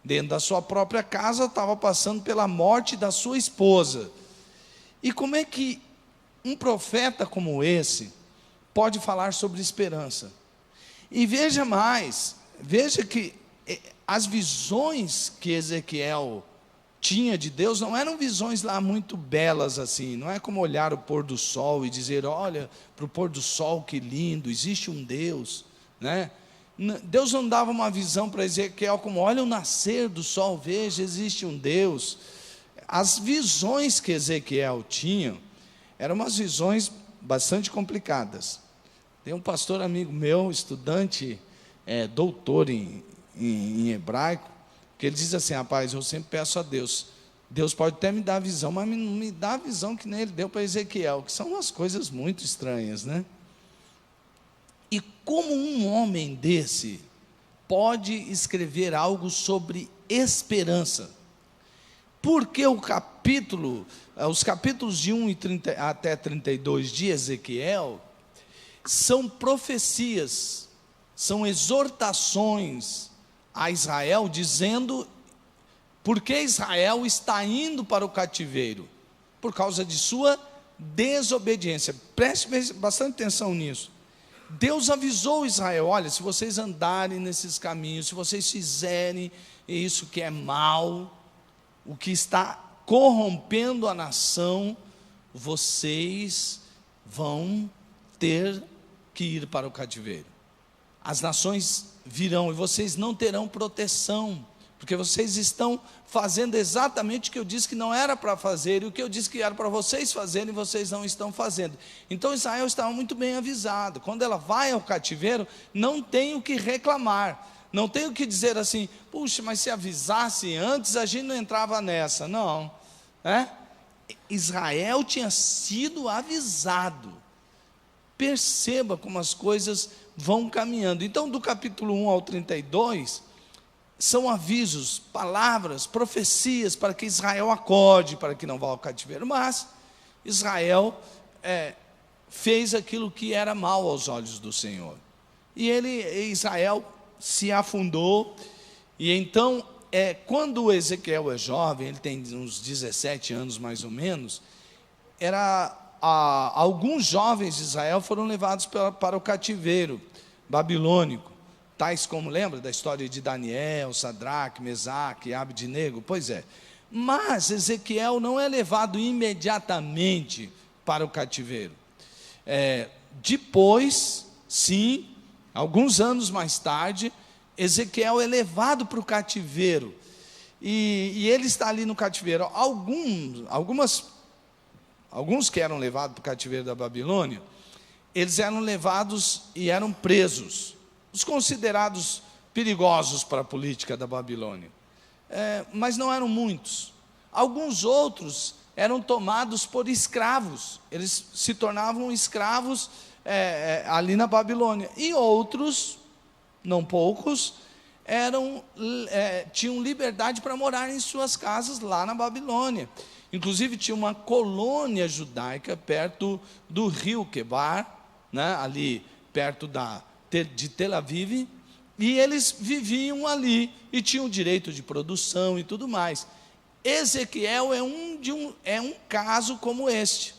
Dentro da sua própria casa, estava passando pela morte da sua esposa. E como é que um profeta como esse pode falar sobre esperança? E veja mais, veja que as visões que Ezequiel tinha de Deus não eram visões lá muito belas assim, não é como olhar o pôr do sol e dizer, olha para o pôr do sol que lindo, existe um Deus, né? Deus não dava uma visão para Ezequiel como, olha o nascer do sol, veja, existe um Deus. As visões que Ezequiel tinha, eram umas visões bastante complicadas. Tem um pastor amigo meu, estudante, doutor em hebraico, que ele diz assim, rapaz, eu sempre peço a Deus, Deus pode até me dar a visão, mas não me dá a visão que nem ele deu para Ezequiel, que são umas coisas muito estranhas, né? E como um homem desse pode escrever algo sobre esperança? Porque os capítulos de 1 até 32 de Ezequiel são profecias, são exortações a Israel, dizendo por que Israel está indo para o cativeiro, por causa de sua desobediência. Preste bastante atenção nisso. Deus avisou Israel, olha, se vocês andarem nesses caminhos, se vocês fizerem isso que é mal, o que está corrompendo a nação, vocês vão ter que ir para o cativeiro. As nações virão e vocês não terão proteção, porque vocês estão fazendo exatamente o que eu disse que não era para fazer, e o que eu disse que era para vocês fazerem, vocês não estão fazendo. Então Israel estava muito bem avisado, quando ela vai ao cativeiro, não tem o que reclamar, não tem o que dizer assim, puxa, mas se avisasse antes, a gente não entrava nessa, não, Israel tinha sido avisado. Perceba como as coisas vão caminhando. Então, do capítulo 1 ao 32, são avisos, palavras, profecias, para que Israel acorde, para que não vá ao cativeiro. Mas, Israel fez aquilo que era mal aos olhos do Senhor. E Israel se afundou, e então, quando Ezequiel é jovem, ele tem uns 17 anos mais ou menos, alguns jovens de Israel foram levados para o cativeiro babilônico, tais como, lembra da história de Daniel, Sadraque, Mesaque, Abednego? Pois é, mas Ezequiel não é levado imediatamente para o cativeiro. Depois, sim, alguns anos mais tarde, Ezequiel é levado para o cativeiro, e ele está ali no cativeiro. Alguns que eram levados para o cativeiro da Babilônia, eles eram levados e eram presos. Os considerados perigosos para a política da Babilônia. Mas não eram muitos. Alguns outros eram tomados por escravos. Eles se tornavam escravos ali na Babilônia. E outros, não poucos, tinham liberdade para morar em suas casas lá na Babilônia. Inclusive tinha uma colônia judaica perto do rio Quebar, né, ali perto de Tel Aviv, e eles viviam ali e tinham direito de produção e tudo mais. Ezequiel é um caso como este.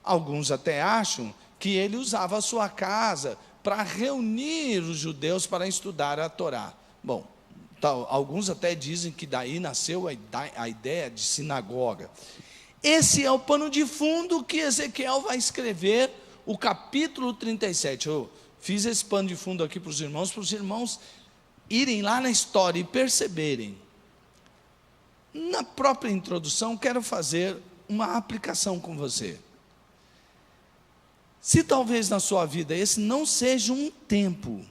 Alguns até acham que ele usava a sua casa para reunir os judeus para estudar a Torá. Bom, alguns até dizem que daí nasceu a ideia de sinagoga. Esse é o pano de fundo que Ezequiel vai escrever, o capítulo 37. Eu fiz esse pano de fundo aqui para os irmãos irem lá na história e perceberem. Na própria introdução, quero fazer uma aplicação com você. Se talvez na sua vida esse não seja um tempo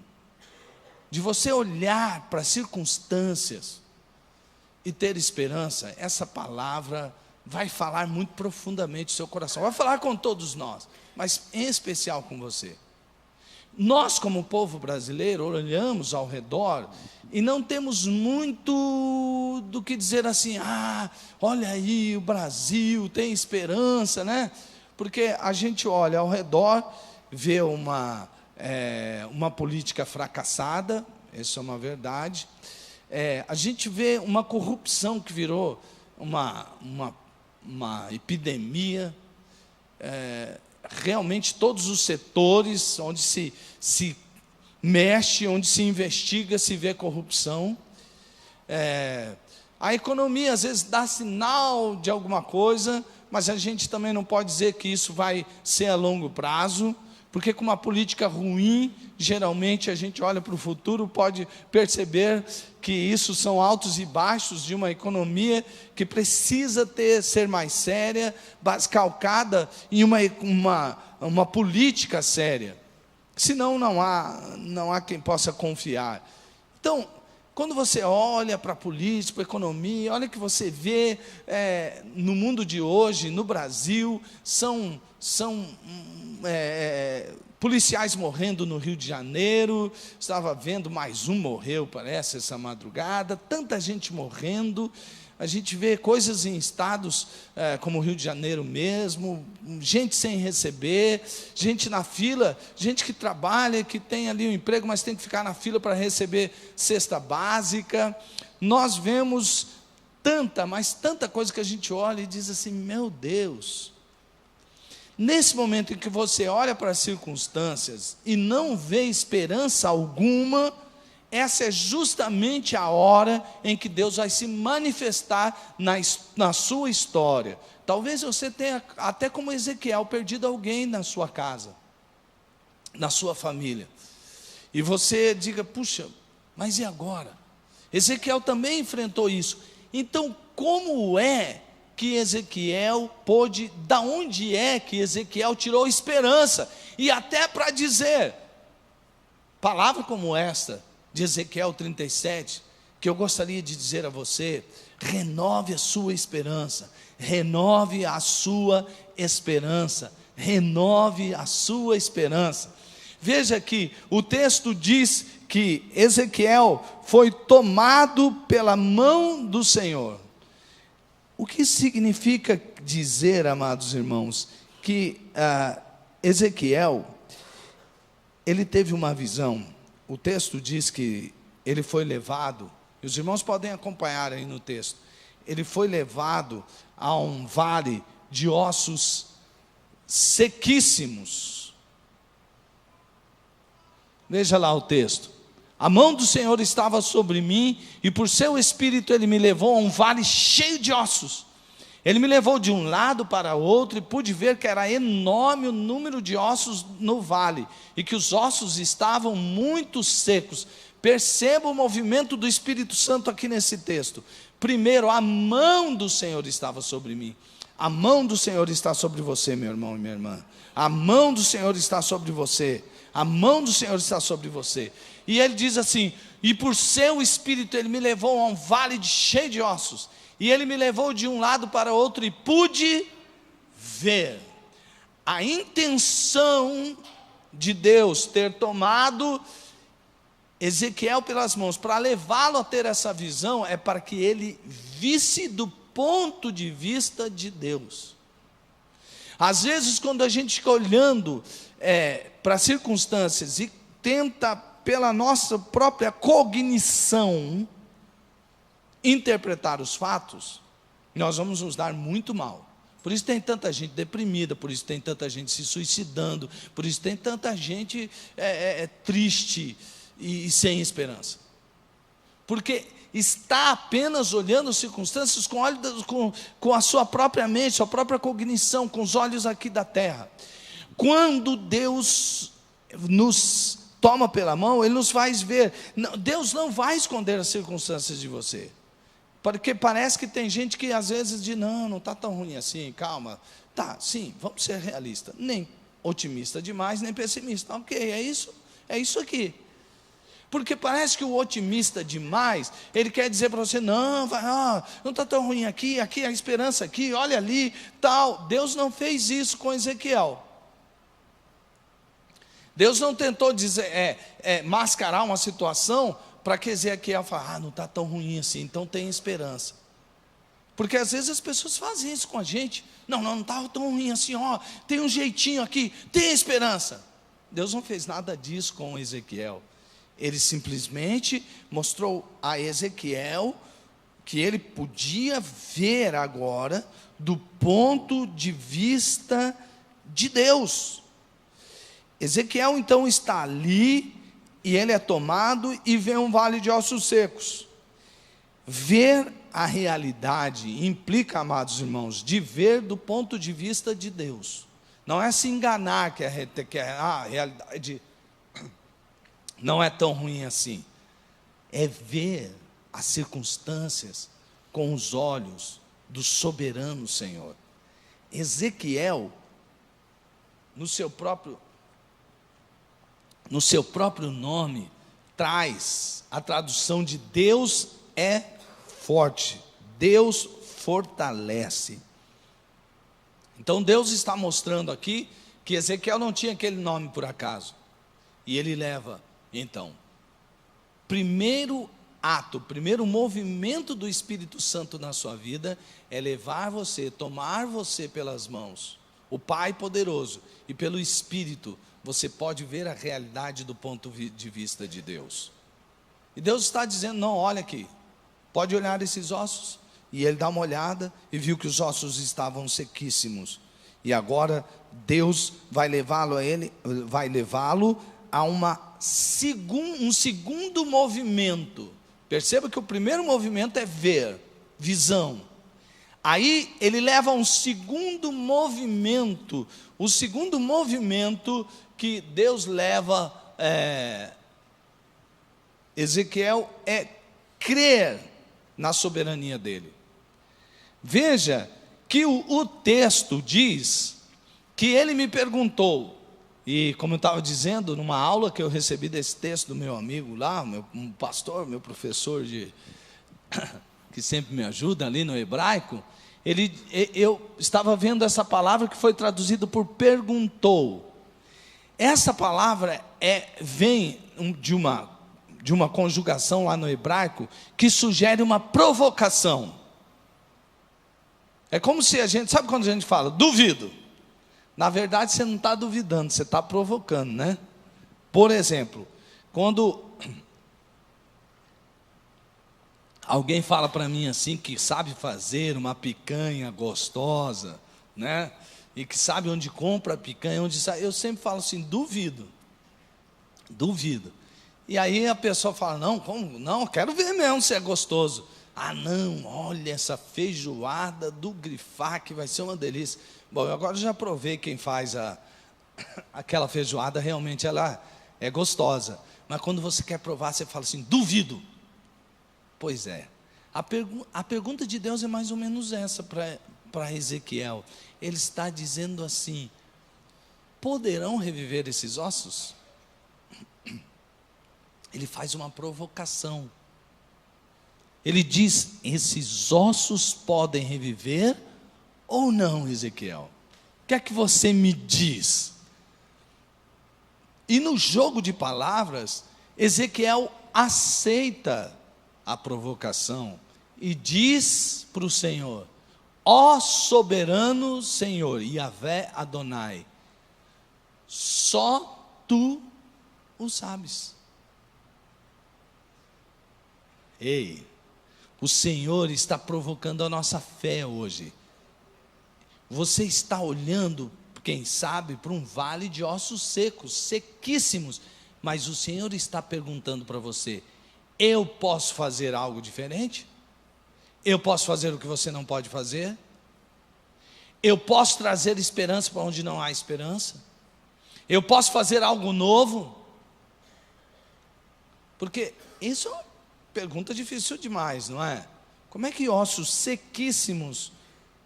de você olhar para as circunstâncias e ter esperança, essa palavra vai falar muito profundamente no seu coração. Vai falar com todos nós, mas em especial com você. Nós, como povo brasileiro, olhamos ao redor e não temos muito do que dizer assim, olha aí, o Brasil tem esperança, né? Porque a gente olha ao redor, vê uma política fracassada, isso é uma verdade. A gente vê uma corrupção que virou uma epidemia. Realmente todos os setores onde se mexe, onde se investiga, se vê corrupção. A economia às vezes dá sinal de alguma coisa, mas a gente também não pode dizer que isso vai ser a longo prazo, porque com uma política ruim, geralmente a gente olha para o futuro, pode perceber que isso são altos e baixos de uma economia que precisa ser mais séria, calcada em uma política séria. Senão não há quem possa confiar. Então, quando você olha para a política, para a economia, olha que você vê no mundo de hoje, no Brasil, são policiais morrendo no Rio de Janeiro. Estava vendo, mais um morreu, parece, essa madrugada. Tanta gente morrendo. A gente vê coisas em estados como o Rio de Janeiro mesmo, gente sem receber, gente na fila, gente que trabalha, que tem ali um emprego, mas tem que ficar na fila para receber cesta básica. Nós vemos tanta coisa que a gente olha e diz assim, meu Deus. Nesse momento em que você olha para as circunstâncias e não vê esperança alguma, essa é justamente a hora em que Deus vai se manifestar na sua história. Talvez você tenha, até como Ezequiel, perdido alguém na sua casa, na sua família. E você diga, puxa, mas e agora? Ezequiel também enfrentou isso. Então, como é que Ezequiel pôde, da onde é que Ezequiel tirou esperança? E até para dizer, palavra como esta, de Ezequiel 37, que eu gostaria de dizer a você, renove a sua esperança, renove a sua esperança, renove a sua esperança. Veja que o texto diz que Ezequiel foi tomado pela mão do Senhor. O que significa dizer, amados irmãos, que Ezequiel, ele teve uma visão. O texto diz que ele foi levado, e os irmãos podem acompanhar aí no texto, ele foi levado a um vale de ossos sequíssimos. Veja lá o texto. A mão do Senhor estava sobre mim, e por seu espírito ele me levou a um vale cheio de ossos. Ele me levou de um lado para outro, e pude ver que era enorme o número de ossos no vale, e que os ossos estavam muito secos. Perceba o movimento do Espírito Santo aqui nesse texto. Primeiro, a mão do Senhor estava sobre mim. A mão do Senhor está sobre você, meu irmão e minha irmã. A mão do Senhor está sobre você. A mão do Senhor está sobre você. E ele diz assim, e por seu espírito ele me levou a um vale cheio de ossos, e ele me levou de um lado para outro, e pude ver. A intenção de Deus ter tomado Ezequiel pelas mãos, para levá-lo a ter essa visão, é para que ele visse do ponto de vista de Deus. Às vezes, quando a gente fica olhando para as circunstâncias e tenta, pela nossa própria cognição, interpretar os fatos, nós vamos nos dar muito mal. Por isso tem tanta gente deprimida, por isso tem tanta gente se suicidando, por isso tem tanta gente triste e sem esperança. Porque está apenas olhando as circunstâncias com a sua própria mente, sua própria cognição, com os olhos aqui da terra. Quando Deus nos toma pela mão, Ele nos faz ver. Deus não vai esconder as circunstâncias de você. Porque parece que tem gente que às vezes diz, não está tão ruim assim, calma. Tá, sim, vamos ser realistas. Nem otimista demais, nem pessimista. Ok, é isso aqui. Porque parece que o otimista demais, ele quer dizer para você, não está tão ruim aqui a esperança aqui, olha ali, tal. Deus não fez isso com Ezequiel. Deus não tentou dizer, mascarar uma situação para que Ezequiel fale, não está tão ruim assim, então tem esperança. Porque às vezes as pessoas fazem isso com a gente. Não está tão ruim assim, tem um jeitinho aqui, tem esperança. Deus não fez nada disso com Ezequiel. Ele simplesmente mostrou a Ezequiel que ele podia ver agora do ponto de vista de Deus. Ezequiel então está ali e ele é tomado e vê um vale de ossos secos. Ver a realidade implica, amados irmãos, de ver do ponto de vista de Deus. Não é se enganar que a realidade não é tão ruim assim. É ver as circunstâncias com os olhos do soberano Senhor. Ezequiel, no seu próprio nome, traz a tradução de Deus é forte, Deus fortalece. Então Deus está mostrando aqui que Ezequiel não tinha aquele nome por acaso. E ele leva, então, primeiro ato, primeiro movimento do Espírito Santo na sua vida é levar você, tomar você pelas mãos, o Pai poderoso, e pelo Espírito você pode ver a realidade do ponto de vista de Deus. E Deus está dizendo, não, olha aqui, pode olhar esses ossos. E ele dá uma olhada e viu que os ossos estavam sequíssimos. E agora Deus vai levá-lo a um segundo movimento. Perceba que o primeiro movimento é ver, visão. Aí ele leva a um segundo movimento. O segundo movimento que Deus leva Ezequiel é crer na soberania dele. Veja que o texto diz que ele me perguntou, e como eu estava dizendo, numa aula que eu recebi desse texto do meu amigo lá, um pastor, meu professor que sempre me ajuda ali no hebraico, eu estava vendo essa palavra que foi traduzida por perguntou. Essa palavra vem de uma conjugação lá no hebraico que sugere uma provocação. É como se a gente, sabe quando a gente fala, duvido? Na verdade você não está duvidando, você está provocando, né? Por exemplo, quando alguém fala para mim assim, que sabe fazer uma picanha gostosa, né? E que sabe onde compra a picanha, onde sai, eu sempre falo assim, duvido. E aí a pessoa fala, não, como? Não, quero ver mesmo se é gostoso. Ah não, olha essa feijoada do Grifac, vai ser uma delícia. Bom, eu agora já provei quem faz aquela feijoada, realmente ela é gostosa. Mas quando você quer provar, você fala assim, duvido. Pois é, a pergunta de Deus é mais ou menos essa para Ezequiel. Ele está dizendo assim, poderão reviver esses ossos? ele faz uma provocação. Ele diz: esses ossos podem reviver ou não, Ezequiel? O que é que você me diz? E no jogo de palavras, Ezequiel aceita a provocação e diz para o Senhor: ó soberano Senhor, Yahvé Adonai, só tu o sabes. Ei, o Senhor está provocando a nossa fé hoje. Você está olhando, quem sabe, para um vale de ossos secos, sequíssimos, mas o Senhor está perguntando para você: eu posso fazer algo diferente? Eu posso fazer o que você não pode fazer? Eu posso trazer esperança para onde não há esperança? Eu posso fazer algo novo? Porque isso é uma pergunta difícil demais, não é? Como é que ossos sequíssimos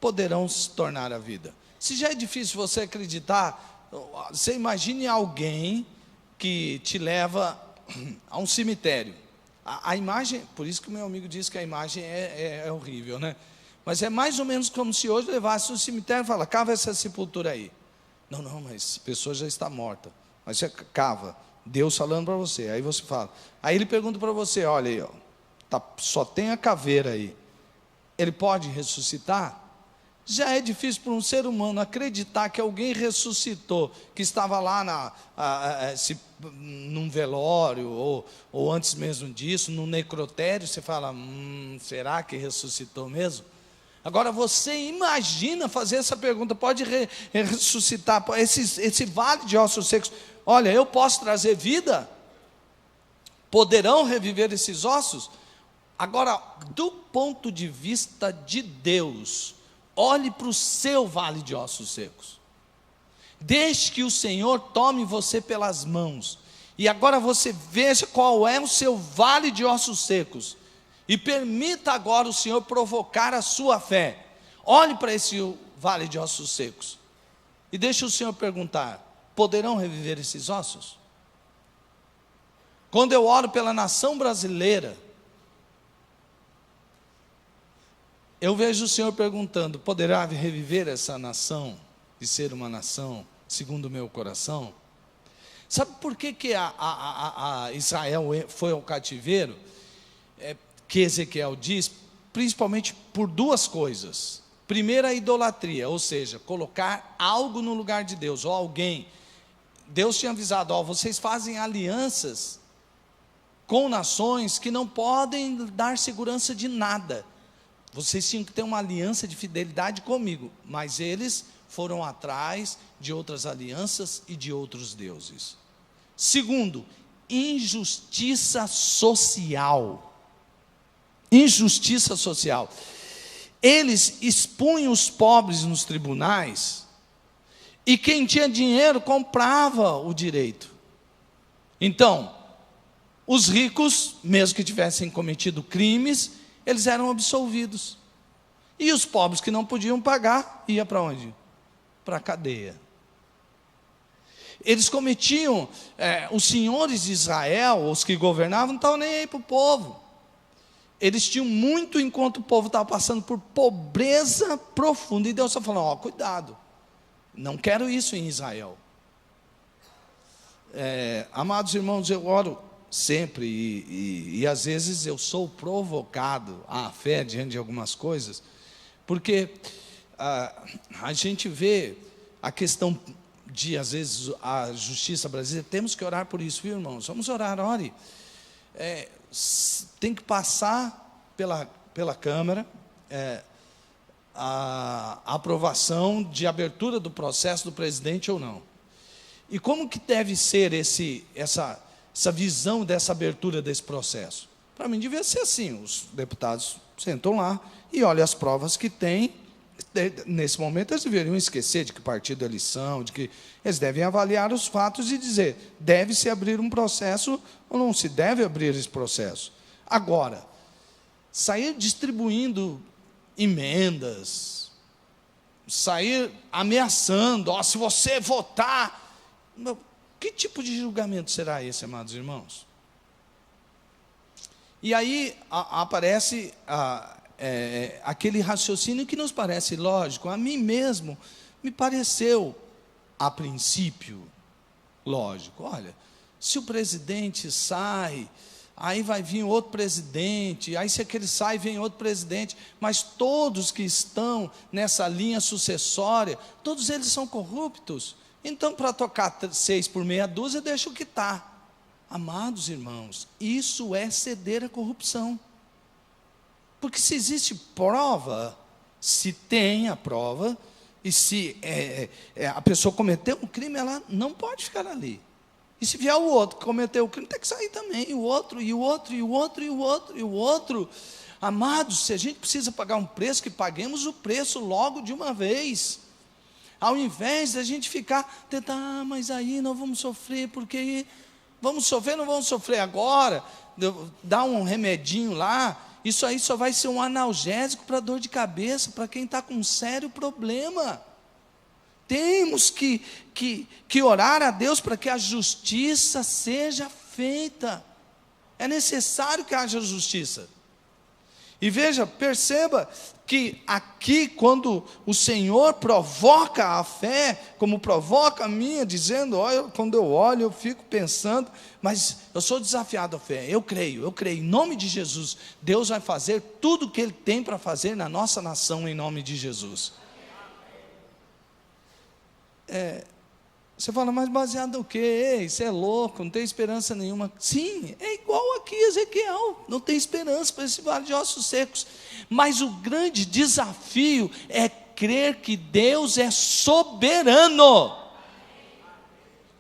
poderão se tornar a vida? Se já é difícil você acreditar, você imagine alguém que te leva a um cemitério. A imagem, por isso que o meu amigo disse que a imagem é horrível, né? Mas é mais ou menos como se hoje levasse um cemitério e fala: cava essa sepultura aí. Não, mas a pessoa já está morta. Mas você cava, Deus falando para você. Aí você fala. Aí ele pergunta para você: olha aí, ó, só tem a caveira aí. Ele pode ressuscitar? Já é difícil para um ser humano acreditar que alguém ressuscitou, que estava lá num velório, ou antes mesmo disso, num necrotério. Você fala: será que ressuscitou mesmo? Agora você imagina fazer essa pergunta: pode ressuscitar esse vale de ossos secos? Olha, eu posso trazer vida? Poderão reviver esses ossos? Agora, do ponto de vista de Deus, olhe para o seu vale de ossos secos. Deixe que o Senhor tome você pelas mãos. E agora você veja qual é o seu vale de ossos secos. E permita agora o Senhor provocar a sua fé. Olhe para esse vale de ossos secos. E deixe o Senhor perguntar: poderão reviver esses ossos? Quando eu oro pela nação brasileira, eu vejo o Senhor perguntando: poderá reviver essa nação e ser uma nação segundo o meu coração? Sabe por que a Israel foi ao cativeiro? Que Ezequiel diz, principalmente por duas coisas. Primeiro, a idolatria, ou seja, colocar algo no lugar de Deus, ou alguém. Deus tinha avisado: ó, vocês fazem alianças com nações que não podem dar segurança de nada. Vocês tinham que ter uma aliança de fidelidade comigo. Mas eles foram atrás de outras alianças e de outros deuses. Segundo, injustiça social. Injustiça social. Eles expunham os pobres nos tribunais, e quem tinha dinheiro comprava o direito. Então, os ricos, mesmo que tivessem cometido crimes, eles eram absolvidos. E os pobres que não podiam pagar, ia para onde? Para a cadeia. Eles cometiam, os senhores de Israel, os que governavam, não estavam nem aí para o povo. Eles tinham muito, enquanto o povo estava passando por pobreza profunda. E Deus só falou: ó, cuidado, não quero isso em Israel. Amados irmãos, eu oro sempre, e às vezes eu sou provocado à fé diante de algumas coisas, porque a gente vê a questão de, às vezes, a justiça brasileira. Temos que orar por isso, viu, irmãos? Vamos orar, ore. Tem que passar pela Câmara a aprovação de abertura do processo do presidente ou não. E como que deve ser essa visão dessa abertura desse processo? Para mim devia ser assim: os deputados sentam lá e olham as provas que têm. Nesse momento eles deveriam esquecer de que partido eles são, de que eles devem avaliar os fatos e dizer: deve-se abrir um processo ou não se deve abrir esse processo. Agora, sair distribuindo emendas, sair ameaçando: ó, se você votar... Que tipo de julgamento será esse, amados irmãos? E aí aparece aquele raciocínio que nos parece lógico. A mim mesmo me pareceu, a princípio, lógico. Olha, se o presidente sai, aí vai vir outro presidente, aí se aquele sai, vem outro presidente, mas todos que estão nessa linha sucessória, todos eles são corruptos. Então, para tocar 6 por meia dúzia, deixa o que está. Amados irmãos, isso é ceder à corrupção. Porque se existe prova, se tem a prova, e se a pessoa cometeu um crime, ela não pode ficar ali. E se vier o outro que cometeu o crime, tem que sair também. E o outro, e o outro, e o outro, e o outro, e o outro. Amados, se a gente precisa pagar um preço, que paguemos o preço logo de uma vez. Ao invés de a gente ficar tentando, mas aí nós vamos sofrer, porque vamos sofrer, não vamos sofrer agora, dá um remedinho lá, isso aí só vai ser um analgésico para dor de cabeça, para quem está com um sério problema. Temos que orar a Deus para que a justiça seja feita. É necessário que haja justiça. E veja, perceba que aqui, quando o Senhor provoca a fé, como provoca a minha, dizendo, olha, quando eu olho, eu fico pensando, mas eu sou desafiado à fé, eu creio, em nome de Jesus, Deus vai fazer tudo o que Ele tem para fazer na nossa nação, em nome de Jesus. Você fala, mas baseado no quê? Isso é louco, não tem esperança nenhuma. Sim, é igual aqui Ezequiel, não tem esperança para esse vale de ossos secos. Mas o grande desafio é crer que Deus é soberano.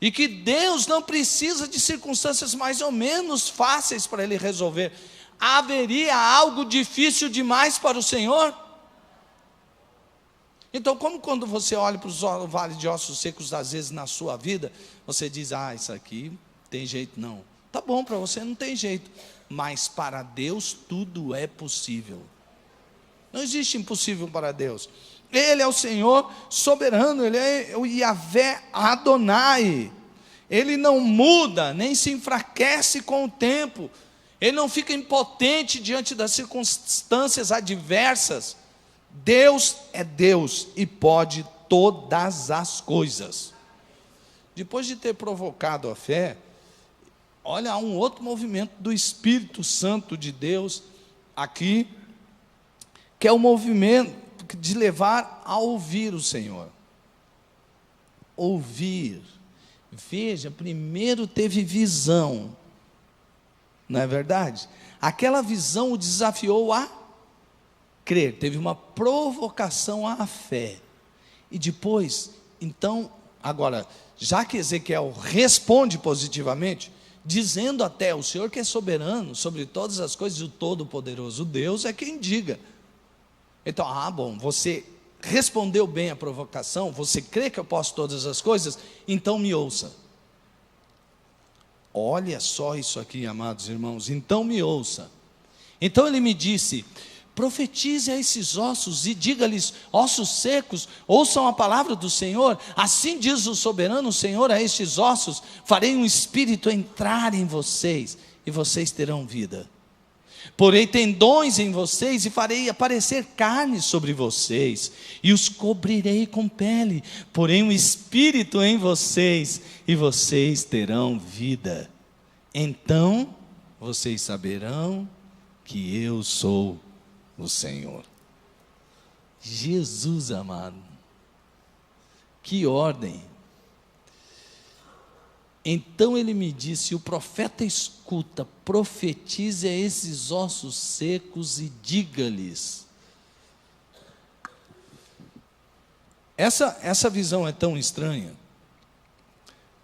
E que Deus não precisa de circunstâncias mais ou menos fáceis para Ele resolver. Haveria algo difícil demais para o Senhor? Então, como quando você olha para o vale de ossos secos, às vezes na sua vida, você diz, isso aqui tem jeito não. Tá bom, para você não tem jeito, mas para Deus tudo é possível. Não existe impossível para Deus. Ele é o Senhor soberano, Ele é o Yahvé Adonai. Ele não muda, nem se enfraquece com o tempo. Ele não fica impotente diante das circunstâncias adversas. Deus é Deus e pode todas as coisas. Depois de ter provocado a fé, olha, há um outro movimento do Espírito Santo de Deus aqui, que é o movimento de levar a ouvir o Senhor. Ouvir. Veja, primeiro teve visão, não é verdade? Aquela visão o desafiou a crer, teve uma provocação à fé. E depois, então, agora, já que Ezequiel responde positivamente, dizendo até, o Senhor que é soberano sobre todas as coisas, o Todo-Poderoso Deus é quem diga. Então, bom, você respondeu bem a provocação, você crê que eu posso todas as coisas, então me ouça. Olha só isso aqui, amados irmãos, então me ouça. Então ele me disse, profetize a esses ossos e diga-lhes, ossos secos, ouçam a palavra do Senhor, assim diz o soberano Senhor a estes ossos, farei um espírito entrar em vocês, e vocês terão vida. Porei tendões em vocês, e farei aparecer carne sobre vocês, e os cobrirei com pele, porei um espírito em vocês, e vocês terão vida. Então, vocês saberão que eu sou o Senhor. Jesus amado, que ordem. Então ele me disse, o profeta escuta, profetize a esses ossos secos e diga-lhes. Essa visão é tão estranha,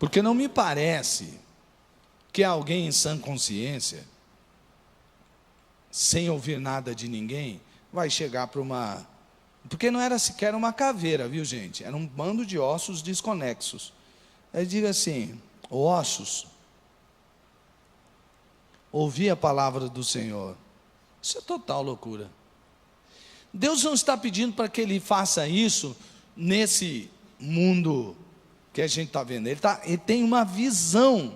porque não me parece que alguém em sã consciência, sem ouvir nada de ninguém, vai chegar para uma... Porque não era sequer uma caveira, viu gente? Era um bando de ossos desconexos. Aí diga assim, ossos, ouvi a palavra do Senhor. Isso é total loucura. Deus não está pedindo para que Ele faça isso nesse mundo que a gente está vendo. Ele tem uma visão.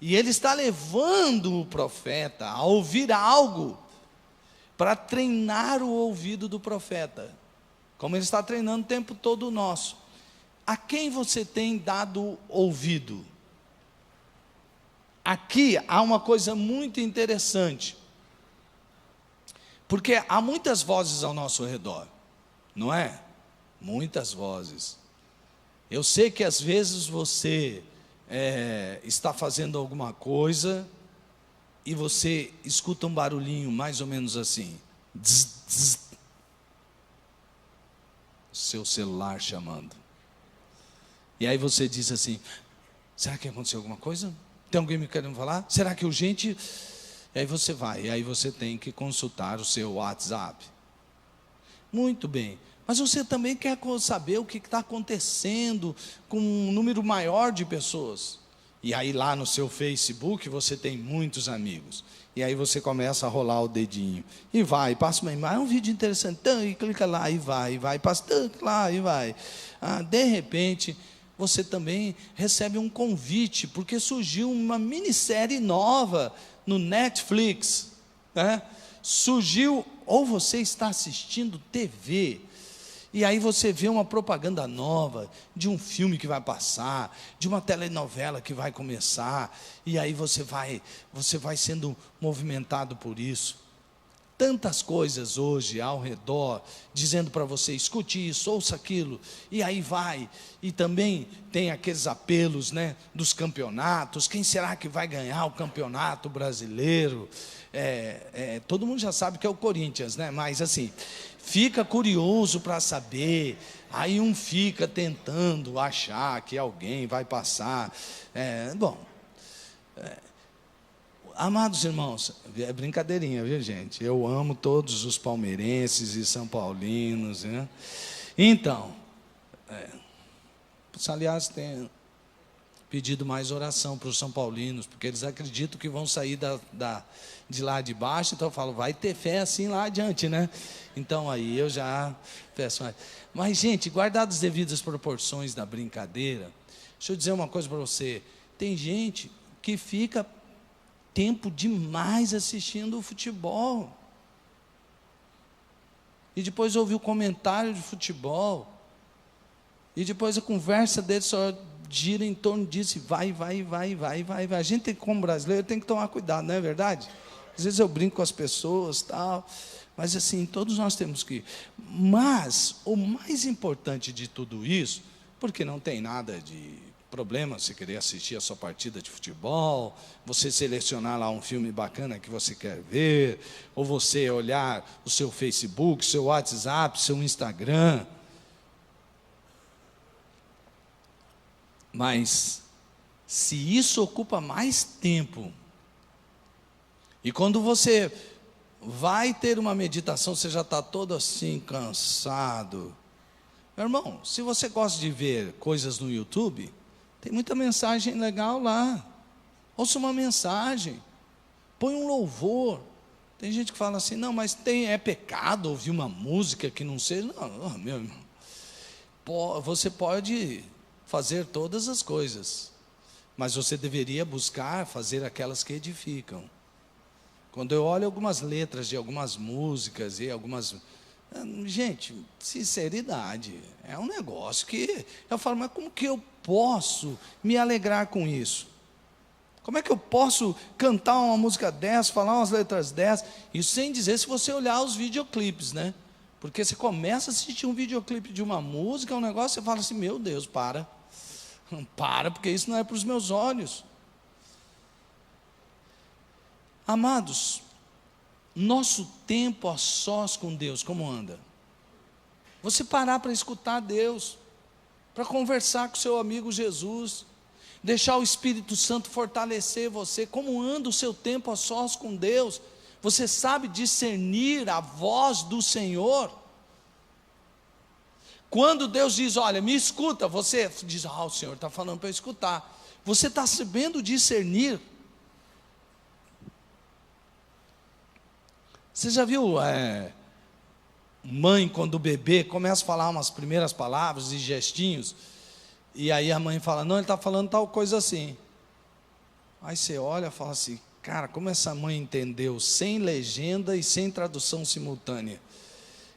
E ele está levando o profeta a ouvir algo para treinar o ouvido do profeta, como ele está treinando o tempo todo o nosso. A quem você tem dado ouvido? Aqui há uma coisa muito interessante, porque há muitas vozes ao nosso redor, não é? Muitas vozes. Eu sei que às vezes você está fazendo alguma coisa e você escuta um barulhinho mais ou menos assim, zzz, zzz. Seu celular chamando. E aí você diz assim: será que aconteceu alguma coisa? Tem alguém me querendo falar? Será que é urgente? E aí você vai, e aí você tem que consultar o seu WhatsApp. Muito bem. Mas você também quer saber o que está acontecendo com um número maior de pessoas. E aí lá no seu Facebook você tem muitos amigos. E aí você começa a rolar o dedinho. E vai, passa uma imagem, é um vídeo interessante, e clica lá e vai, passa lá e vai. De repente, você também recebe um convite, porque surgiu uma minissérie nova no Netflix. Né? Surgiu, ou você está assistindo TV, e aí você vê uma propaganda nova de um filme que vai passar, de uma telenovela que vai começar, e aí você vai sendo movimentado por isso. Tantas coisas hoje ao redor, dizendo para você, escute isso, ouça aquilo, e aí vai. E também tem aqueles apelos, né, dos campeonatos, quem será que vai ganhar o campeonato brasileiro? Todo mundo já sabe que é o Corinthians, né? Mas assim, fica curioso para saber, aí um fica tentando achar que alguém vai passar. Amados irmãos, é brincadeirinha, viu gente? Eu amo todos os palmeirenses e são paulinos, né? Então, aliás, tem pedido mais oração para os são paulinos, porque eles acreditam que vão sair de lá de baixo, então eu falo, vai ter fé assim lá adiante, né? Então aí eu já peço mais. Mas gente, guardadas as devidas proporções da brincadeira, deixa eu dizer uma coisa para você, tem gente que fica tempo demais assistindo o futebol, e depois ouve o comentário de futebol, e depois a conversa dele só gira em torno disso, vai. A gente, como brasileiro, tem que tomar cuidado, não é verdade? Às vezes eu brinco com as pessoas, tal, mas assim, todos nós temos que... Mas, o mais importante de tudo isso, porque não tem nada de problema você querer assistir a sua partida de futebol, você selecionar lá um filme bacana que você quer ver, ou você olhar o seu Facebook, seu WhatsApp, seu Instagram. Mas, se isso ocupa mais tempo, e quando você vai ter uma meditação, você já está todo assim, cansado. Meu irmão, se você gosta de ver coisas no YouTube, tem muita mensagem legal lá. Ouça uma mensagem, põe um louvor. Tem gente que fala assim, não, mas é pecado ouvir uma música que não seja. Não, meu irmão, você pode fazer todas as coisas, mas você deveria buscar fazer aquelas que edificam. Quando eu olho algumas letras de algumas músicas e algumas... Gente, sinceridade, é um negócio que eu falo, mas como que eu posso me alegrar com isso? Como é que eu posso cantar uma música dessa, falar umas letras dessas? Isso sem dizer se você olhar os videoclipes, né? Porque você começa a assistir um videoclipe de uma música, um negócio, você fala assim, meu Deus, para, porque isso não é para os meus olhos. Amados, nosso tempo a sós com Deus, como anda? Você parar para escutar Deus, para conversar com seu amigo Jesus, deixar o Espírito Santo fortalecer você. Como anda o seu tempo a sós com Deus? Você sabe discernir a voz do Senhor? Quando Deus diz, olha, me escuta, você diz, o Senhor está falando para eu escutar. Você está sabendo discernir? Você já viu mãe, quando o bebê começa a falar umas primeiras palavras e gestinhos, e aí a mãe fala, não, ele está falando tal coisa assim. Aí você olha e fala assim, cara, como essa mãe entendeu, sem legenda e sem tradução simultânea.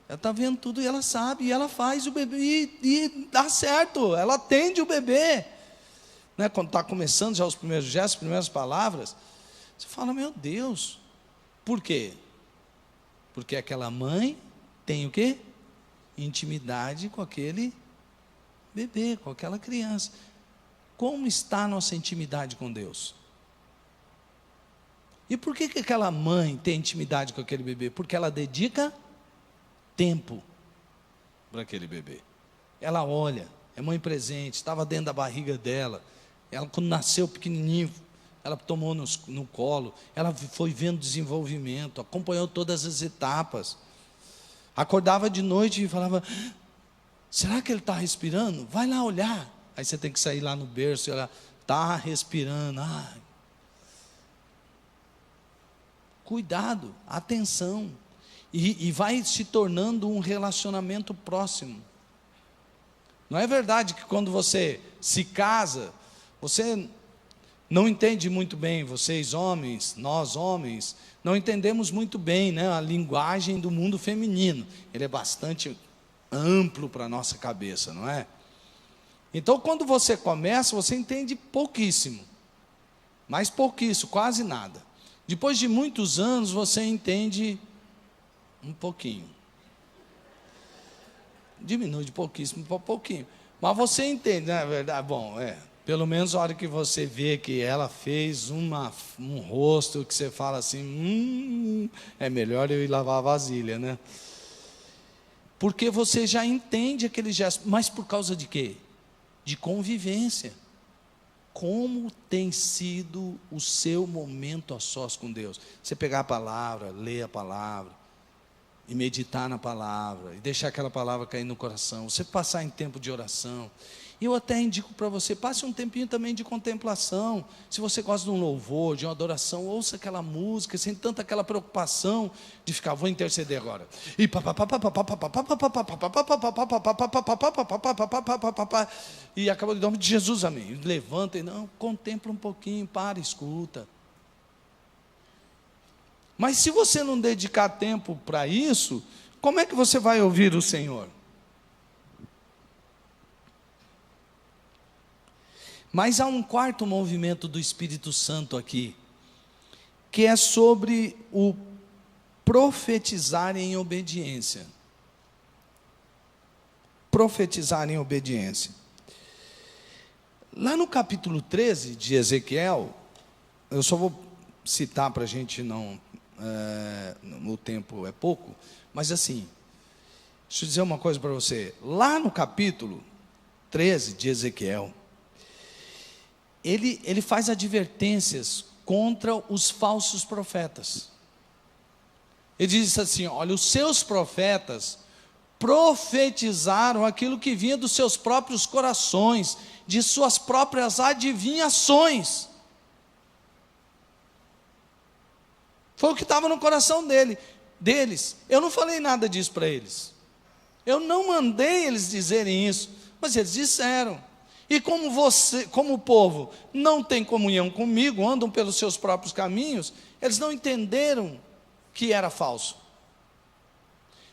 Ela está vendo tudo e ela sabe, e ela faz o bebê, e dá certo, ela atende o bebê. Né? Quando está começando já os primeiros gestos, as primeiras palavras, você fala, meu Deus, por quê? Porque aquela mãe tem o quê? Intimidade com aquele bebê, com aquela criança. Como está a nossa intimidade com Deus? E por que aquela mãe tem intimidade com aquele bebê? Porque ela dedica tempo para aquele bebê. Ela olha, é mãe presente, estava dentro da barriga dela. Ela, quando nasceu pequenininho, ela tomou no colo, ela foi vendo desenvolvimento, acompanhou todas as etapas. Acordava de noite e falava, será que ele está respirando? Vai lá olhar. Aí você tem que sair lá no berço e ela está respirando. Cuidado, atenção. E vai se tornando um relacionamento próximo. Não é verdade que quando você se casa, você não entende muito bem, vocês homens, nós homens, não entendemos muito bem, né, a linguagem do mundo feminino. Ele é bastante amplo para a nossa cabeça, não é? Então, quando você começa, você entende pouquíssimo. Mas pouquíssimo, quase nada. Depois de muitos anos, você entende um pouquinho. Diminui de pouquíssimo para pouquinho. Mas você entende, não é verdade? Bom, pelo menos a hora que você vê que ela fez um rosto que você fala assim, é melhor eu ir lavar a vasilha, né? Porque você já entende aquele gesto. Mas por causa de quê? De convivência. Como tem sido o seu momento a sós com Deus? Você pegar a palavra, ler a palavra, e meditar na palavra, e deixar aquela palavra cair no coração, você passar em tempo de oração. E eu até indico para você, passe um tempinho também de contemplação. Se você gosta de um louvor, de uma adoração, ouça aquela música, sem tanta aquela preocupação de ficar, vou interceder agora. E acabou em nome de Jesus, amém. Levanta e não, contempla um pouquinho, para, escuta. Mas se você não dedicar tempo para isso, como é que você vai ouvir o Senhor? Mas há um quarto movimento do Espírito Santo aqui, que é sobre o profetizar em obediência. Profetizar em obediência. Lá no capítulo 13 de Ezequiel, eu só vou citar para a gente não... o tempo é pouco, mas assim, deixa eu dizer uma coisa para você. Lá no capítulo 13 de Ezequiel, ele faz advertências contra os falsos profetas. Ele diz assim, olha, os seus profetas profetizaram aquilo que vinha dos seus próprios corações, de suas próprias adivinhações. Foi o que estava no coração deles. Eu não falei nada disso para eles. Eu não mandei eles dizerem isso, mas eles disseram. E como o povo não tem comunhão comigo, andam pelos seus próprios caminhos, eles não entenderam que era falso.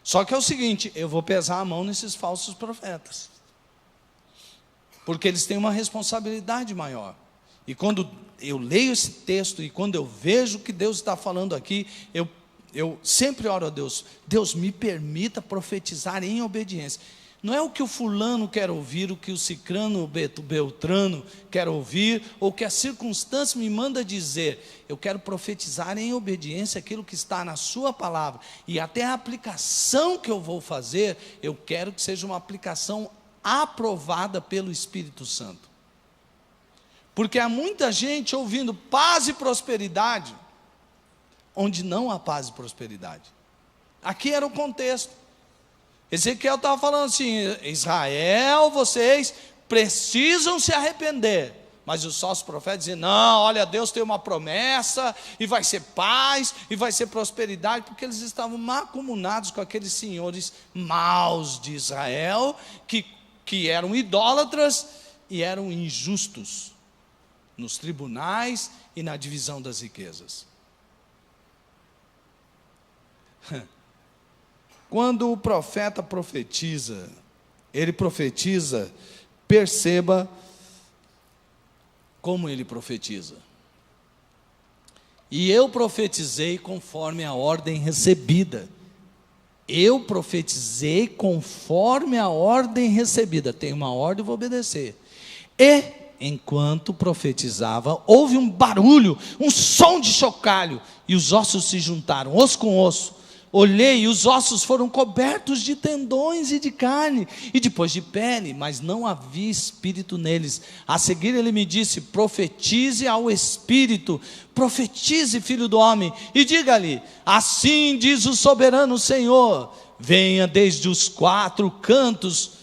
Só que é o seguinte, eu vou pesar a mão nesses falsos profetas. Porque eles têm uma responsabilidade maior. E quando eu leio esse texto e quando eu vejo o que Deus está falando aqui, eu sempre oro a Deus, Deus me permita profetizar em obediência. Não é o que o fulano quer ouvir, o que o cicrano, o beltrano quer ouvir, ou que a circunstância me manda dizer. Eu quero profetizar em obediência aquilo que está na sua palavra. E até a aplicação que eu vou fazer, eu quero que seja uma aplicação aprovada pelo Espírito Santo. Porque há muita gente ouvindo paz e prosperidade, onde não há paz e prosperidade. Aqui era o contexto. Ezequiel estava falando assim, Israel, vocês precisam se arrepender. Mas os falsos profetas diziam, não, olha, Deus tem uma promessa, e vai ser paz, e vai ser prosperidade, porque eles estavam mancomunados com aqueles senhores maus de Israel, que eram idólatras e eram injustos. nos tribunais e na divisão das riquezas. Quando o profeta profetiza, ele profetiza, perceba como ele profetiza. E eu profetizei conforme a ordem recebida. Eu profetizei conforme a ordem recebida. Tem uma ordem, vou obedecer. E, enquanto profetizava, houve um barulho, um som de chocalho, e os ossos se juntaram, osso com osso. Olhei e os ossos foram cobertos de tendões e de carne, e depois de pele, mas não havia espírito neles. A seguir ele me disse: profetize ao espírito, profetize, filho do homem, e diga-lhe: assim diz o soberano Senhor, venha desde os 4 cantos,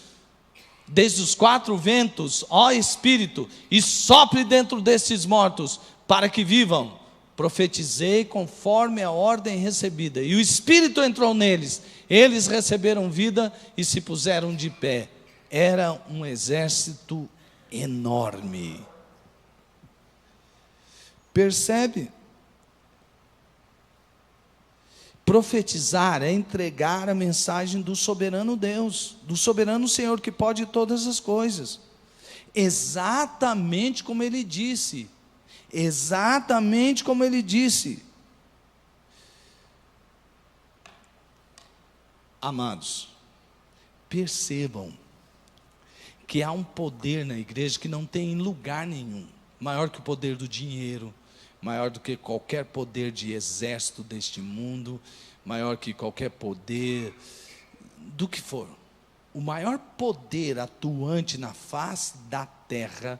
desde os 4 ventos, ó espírito, e sopre dentro desses mortos, para que vivam. Profetizei conforme a ordem recebida, e o Espírito entrou neles, eles receberam vida e se puseram de pé. Era um exército enorme. Percebe? Profetizar é entregar a mensagem do soberano Deus, do soberano Senhor que pode todas as coisas, exatamente como ele disse. Exatamente como ele disse. Amados, percebam que há um poder na igreja que não tem em lugar nenhum, maior que o poder do dinheiro, maior do que qualquer poder de exército deste mundo, maior que qualquer poder do que for. O maior poder atuante na face da terra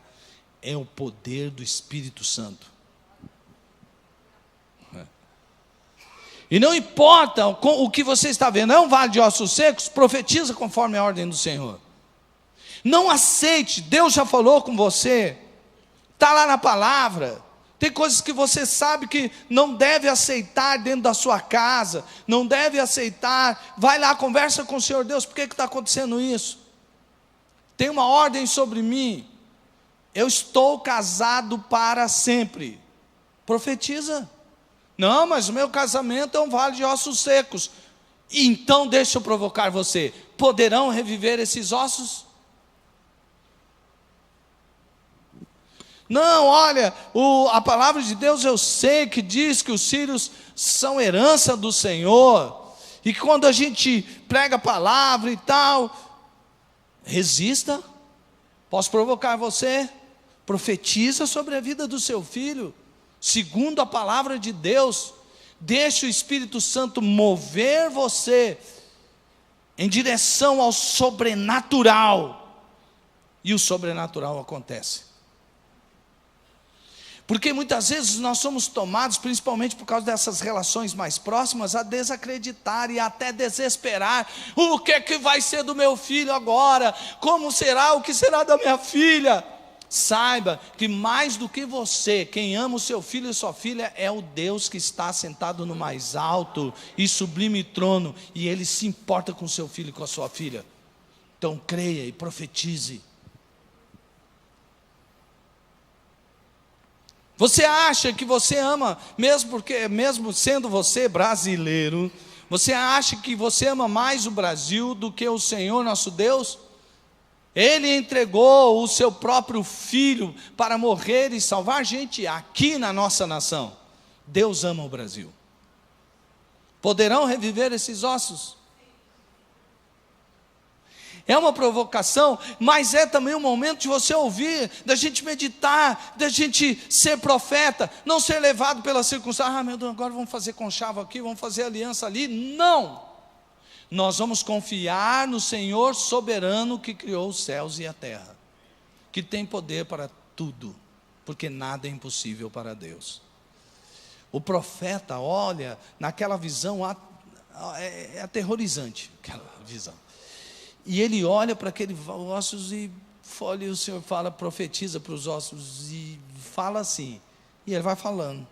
é o poder do Espírito Santo. E não importa o que você está vendo, é um vale de ossos secos, profetiza conforme a ordem do Senhor. Não aceite, Deus já falou com você, está lá na palavra. Tem coisas que você sabe que não deve aceitar dentro da sua casa, não deve aceitar. Vai lá, conversa com o Senhor Deus, por que está acontecendo isso? Tem uma ordem sobre mim. Eu estou casado para sempre. Profetiza. Não, mas o meu casamento é um vale de ossos secos. Então deixa eu provocar você. Poderão reviver esses ossos? Não, olha, a palavra de Deus eu sei que diz que os filhos são herança do Senhor. E que quando a gente prega a palavra e tal, resista. Posso provocar você? Profetiza sobre a vida do seu filho, segundo a palavra de Deus. Deixe o Espírito Santo mover você em direção ao sobrenatural, e o sobrenatural acontece. Porque muitas vezes nós somos tomados, principalmente por causa dessas relações mais próximas, a desacreditar e até desesperar. O que é que vai ser do meu filho agora? Como será? O que será da minha filha? Saiba que mais do que você, quem ama o seu filho e sua filha é o Deus que está sentado no mais alto e sublime trono, e Ele se importa com o seu filho e com a sua filha. Então creia e profetize. Você acha que você ama, mesmo sendo você brasileiro, você acha que você ama mais o Brasil do que o Senhor nosso Deus? Ele entregou o seu próprio filho para morrer e salvar gente aqui na nossa nação. Deus ama o Brasil. Poderão reviver esses ossos? É uma provocação, mas é também um momento de você ouvir, da gente meditar, da gente ser profeta, não ser levado pela circunstância. Ah, meu Deus, agora vamos fazer conchavo aqui, vamos fazer aliança ali. Não! Nós vamos confiar no Senhor soberano que criou os céus e a terra, que tem poder para tudo, porque nada é impossível para Deus. O profeta olha naquela visão, é aterrorizante aquela visão. E ele olha para aqueles ossos e o Senhor fala, profetiza para os ossos e fala assim. E ele vai falando.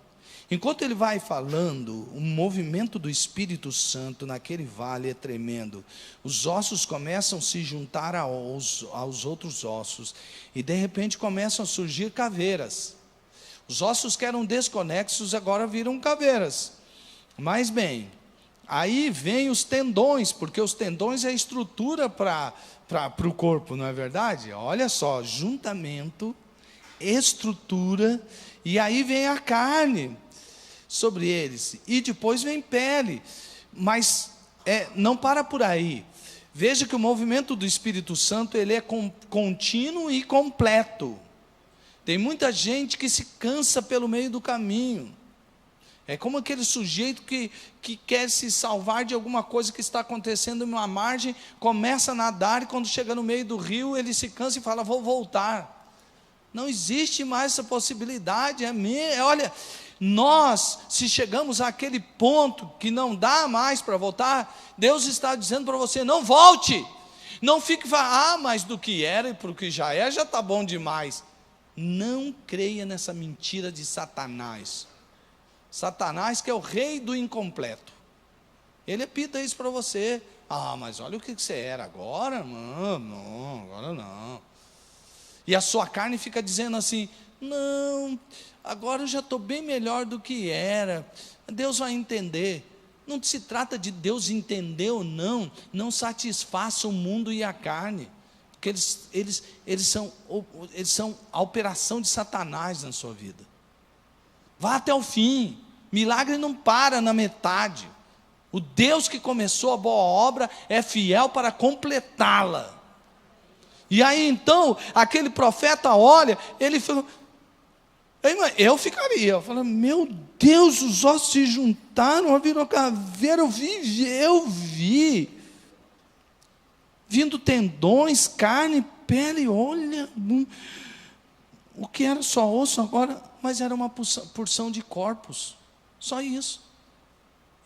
Enquanto ele vai falando, o movimento do Espírito Santo naquele vale é tremendo. Os ossos começam a se juntar aos outros ossos. E de repente começam a surgir caveiras. Os ossos que eram desconexos agora viram caveiras. Mas bem, aí vem os tendões, porque os tendões é a estrutura para o corpo, não é verdade? Olha só, juntamento, estrutura, e aí vem a carne sobre eles, e depois vem pele, mas não para por aí. Veja que o movimento do Espírito Santo, ele é contínuo e completo. Tem muita gente que se cansa pelo meio do caminho. É como aquele sujeito que quer se salvar de alguma coisa que está acontecendo em uma margem, começa a nadar e quando chega no meio do rio, ele se cansa e fala, vou voltar. Não existe mais essa possibilidade. Olha, nós, se chegamos àquele ponto que não dá mais para voltar, Deus está dizendo para você, não volte. Não fique falando, mas do que era e para o que já é, já está bom demais. Não creia nessa mentira de Satanás. Satanás que é o rei do incompleto. Ele apita isso para você. Mas olha o que você era agora. Não, agora não. E a sua carne fica dizendo assim, não, agora eu já estou bem melhor do que era. Deus vai entender. Não se trata de Deus entender ou não. Não satisfaça o mundo e a carne. Porque eles são a operação de Satanás na sua vida. Vá até o fim. Milagre não para na metade. O Deus que começou a boa obra é fiel para completá-la. E aí então, aquele profeta olha, ele falou, eu ficaria, eu falei, meu Deus, os ossos se juntaram, virou caveira, eu vi. Vindo tendões, carne, pele, olha, o que era só osso agora, mas era uma porção de corpos, só isso.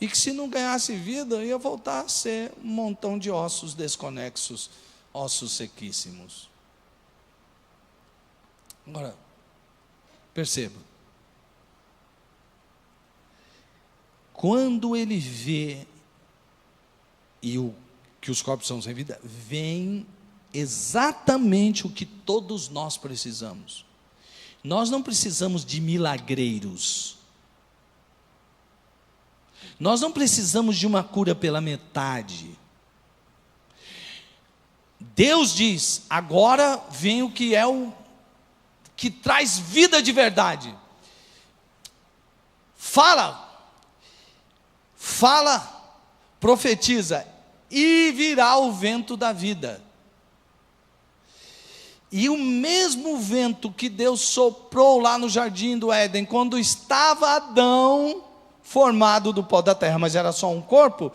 E que se não ganhasse vida, ia voltar a ser um montão de ossos desconexos, ossos sequíssimos. Agora, perceba, quando ele vê que os corpos são sem vida, vem exatamente o que todos nós precisamos. Nós não precisamos de milagreiros. Nós não precisamos de uma cura pela metade. Deus diz, agora vem o que é o que traz vida de verdade. Fala, profetiza, e virá o vento da vida. E o mesmo vento que Deus soprou lá no jardim do Éden, quando estava Adão formado do pó da terra, mas era só um corpo,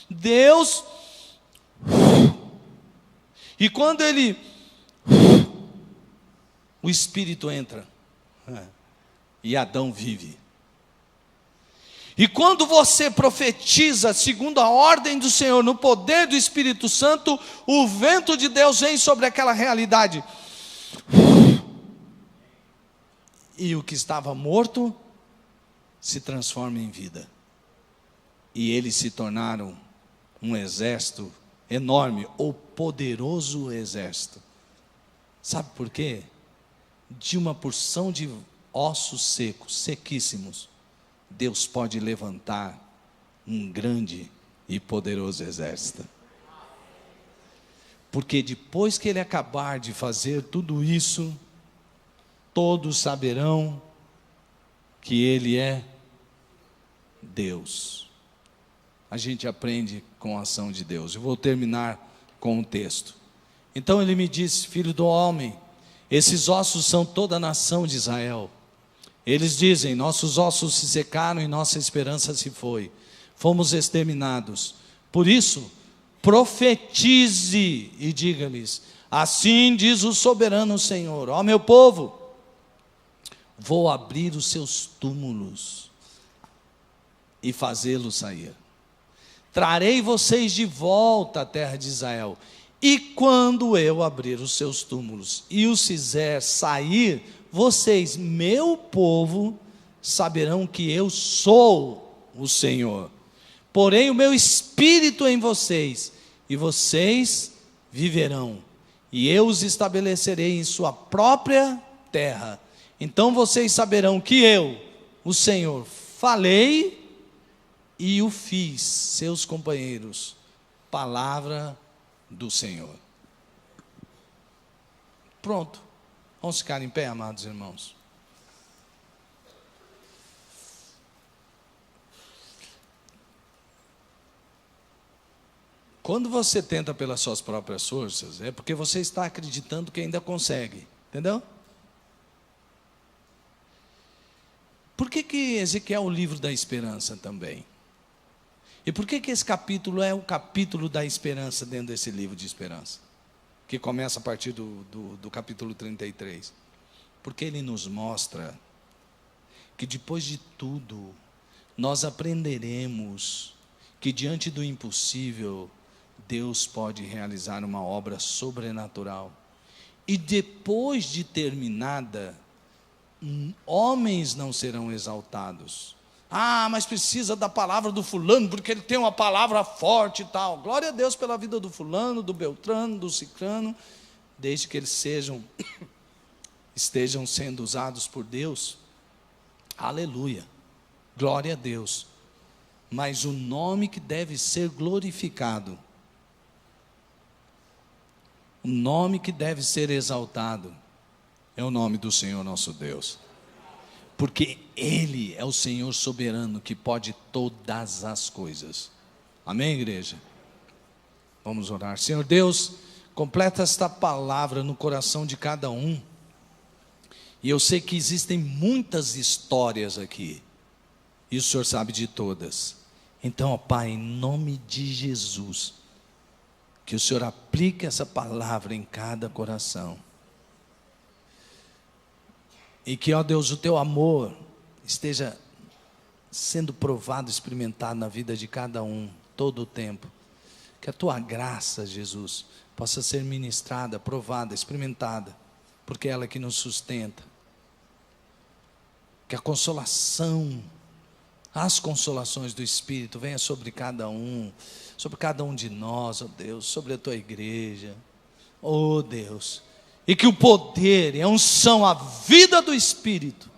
Deus, e quando o Espírito entra, e Adão vive. E quando você profetiza segundo a ordem do Senhor, no poder do Espírito Santo, o vento de Deus vem sobre aquela realidade. E o que estava morto se transforma em vida. E eles se tornaram um exército enorme, ou poderoso exército. Sabe por quê? De uma porção de ossos secos, sequíssimos, Deus pode levantar um grande e poderoso exército. Porque depois que ele acabar de fazer tudo isso, todos saberão que ele é Deus. A gente aprende com a ação de Deus. Eu vou terminar com um texto. Então ele me disse, filho do homem, esses ossos são toda a nação de Israel. Eles dizem, nossos ossos se secaram e nossa esperança se foi. Fomos exterminados. Por isso, profetize e diga-lhes, assim diz o soberano Senhor, ó meu povo, vou abrir os seus túmulos e fazê-los sair. Trarei vocês de volta à terra de Israel. E quando eu abrir os seus túmulos e os fizer sair, vocês, meu povo, saberão que eu sou o Senhor. Porém o meu espírito em vocês, e vocês viverão. E eu os estabelecerei em sua própria terra, Então vocês saberão que eu, o Senhor, falei e o fiz, seus companheiros. Palavra do Senhor. Pronto. Vamos ficar em pé, amados irmãos. Quando você tenta pelas suas próprias forças, é porque você está acreditando que ainda consegue. Entendeu? Por que Ezequiel é o livro da esperança também? E por que esse capítulo é o capítulo da esperança dentro desse livro de esperança? Que começa a partir do capítulo 33. Porque ele nos mostra que depois de tudo, nós aprenderemos que diante do impossível, Deus pode realizar uma obra sobrenatural. E depois de terminada, homens não serão exaltados. Ah, mas precisa da palavra do fulano, porque ele tem uma palavra forte e tal. Glória a Deus pela vida do fulano, do beltrano, do cicrano, desde que eles estejam sendo usados por Deus. Aleluia, glória a Deus. Mas o nome que deve ser glorificado, o nome que deve ser exaltado, é o nome do Senhor nosso Deus. Porque Ele é o Senhor soberano que pode todas as coisas. Amém, igreja? Vamos orar. Senhor Deus, completa esta palavra no coração de cada um. E eu sei que existem muitas histórias aqui. E o Senhor sabe de todas. Então, ó Pai, em nome de Jesus, que o Senhor aplique essa palavra em cada coração. E que, ó Deus, o teu amor esteja sendo provado, experimentado na vida de cada um, todo o tempo. Que a tua graça, Jesus, possa ser ministrada, provada, experimentada, porque é ela que nos sustenta. Que a consolação, as consolações do Espírito venha sobre cada um de nós, ó Deus, sobre a tua igreja, ó Deus. E que o poder, a unção, a vida do Espírito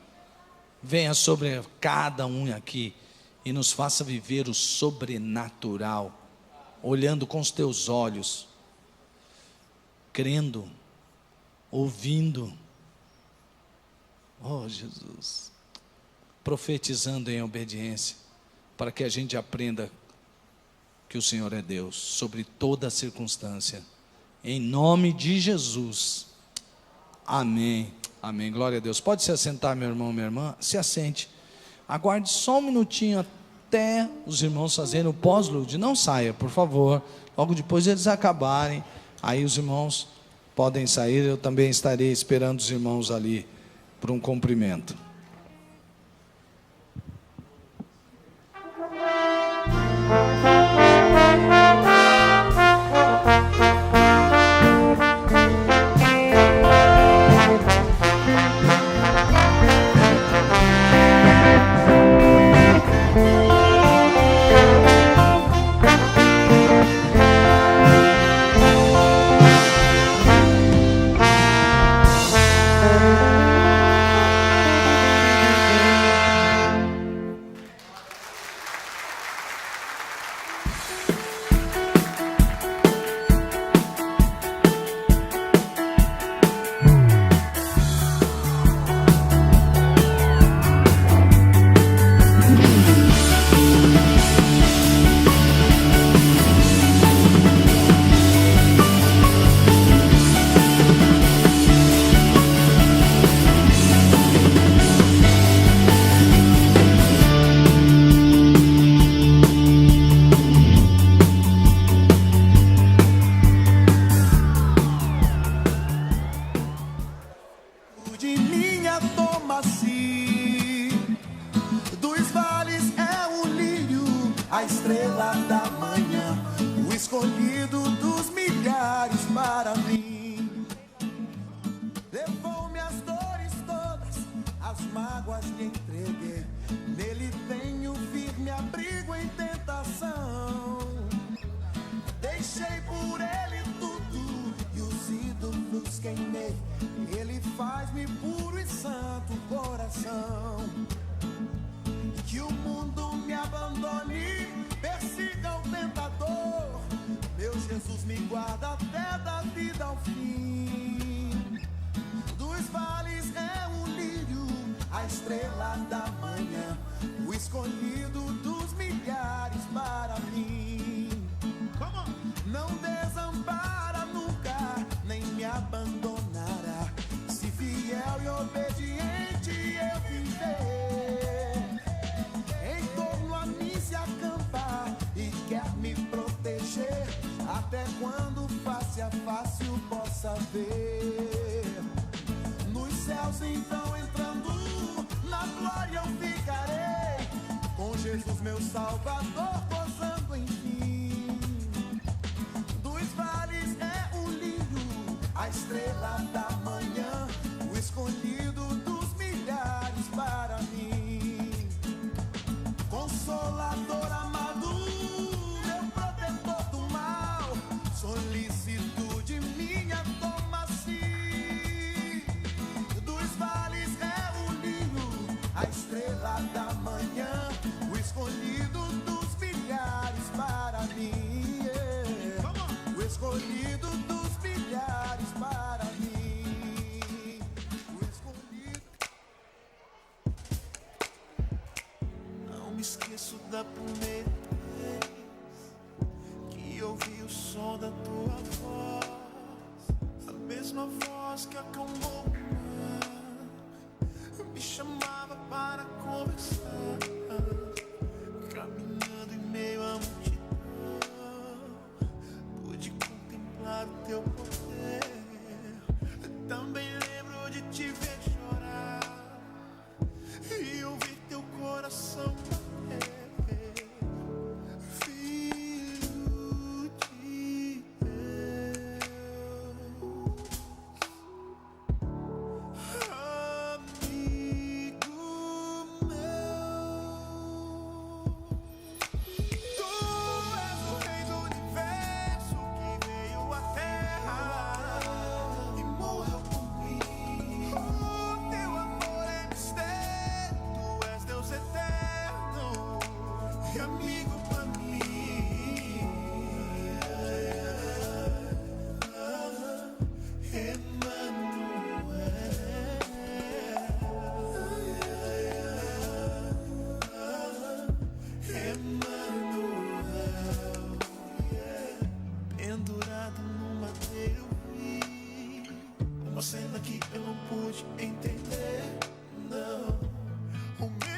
venha sobre cada um aqui e nos faça viver o sobrenatural, olhando com os teus olhos, crendo, ouvindo, oh Jesus, profetizando em obediência, para que a gente aprenda que o Senhor é Deus sobre toda circunstância, em nome de Jesus. Amém, amém, glória a Deus. Pode se assentar, meu irmão, minha irmã, se assente. Aguarde só um minutinho até os irmãos fazerem o pós-lúdio. Não saia, por favor. Logo depois eles acabarem, aí os irmãos podem sair. Eu também estarei esperando os irmãos ali por um cumprimento. Deixei por ele tudo e os ídolos queimei. Ele faz-me puro e santo coração. Que o mundo me abandone, persiga o tentador. Meu Jesus me guarda até da vida ao fim. Dos vales é o lírio, a estrela da manhã, o escolhido dos milhares para mim. Não desampara nunca, nem me abandonará. Se fiel e obediente eu viver, em torno a mim se acampa e quer me proteger, até quando face a face o possa ver. Nos céus então entrando, na glória eu ficarei, com Jesus meu Salvador gozando enfim. Dos vales é o lírio, a estrela da manhã, o escolhido dos milhares para mim. Consolador amado, meu protetor do mal, solicitude minha toma-se. Dos vales é o lírio, a estrela da manhã, o escolhido dos milhares para mim. O escolhido dos milhares para mim. O escolhido. Não me esqueço da primeira vez que ouvi o som da tua voz, a mesma voz que acalmou o mar, me chamava para conversar, caminhando em meio à multidão, pude contemplar o teu poder. Também lembro de te ver chorar e ouvir teu coração bater. Filho de Deus, amigo meu, tu és o rei do universo que veio à terra e morreu por mim. O teu amor é mistério, tu és Deus eterno e amigo pra mim. Emmanuel, pendurado no madeiro eu vi uma cena que eu não pude entender, não. O meu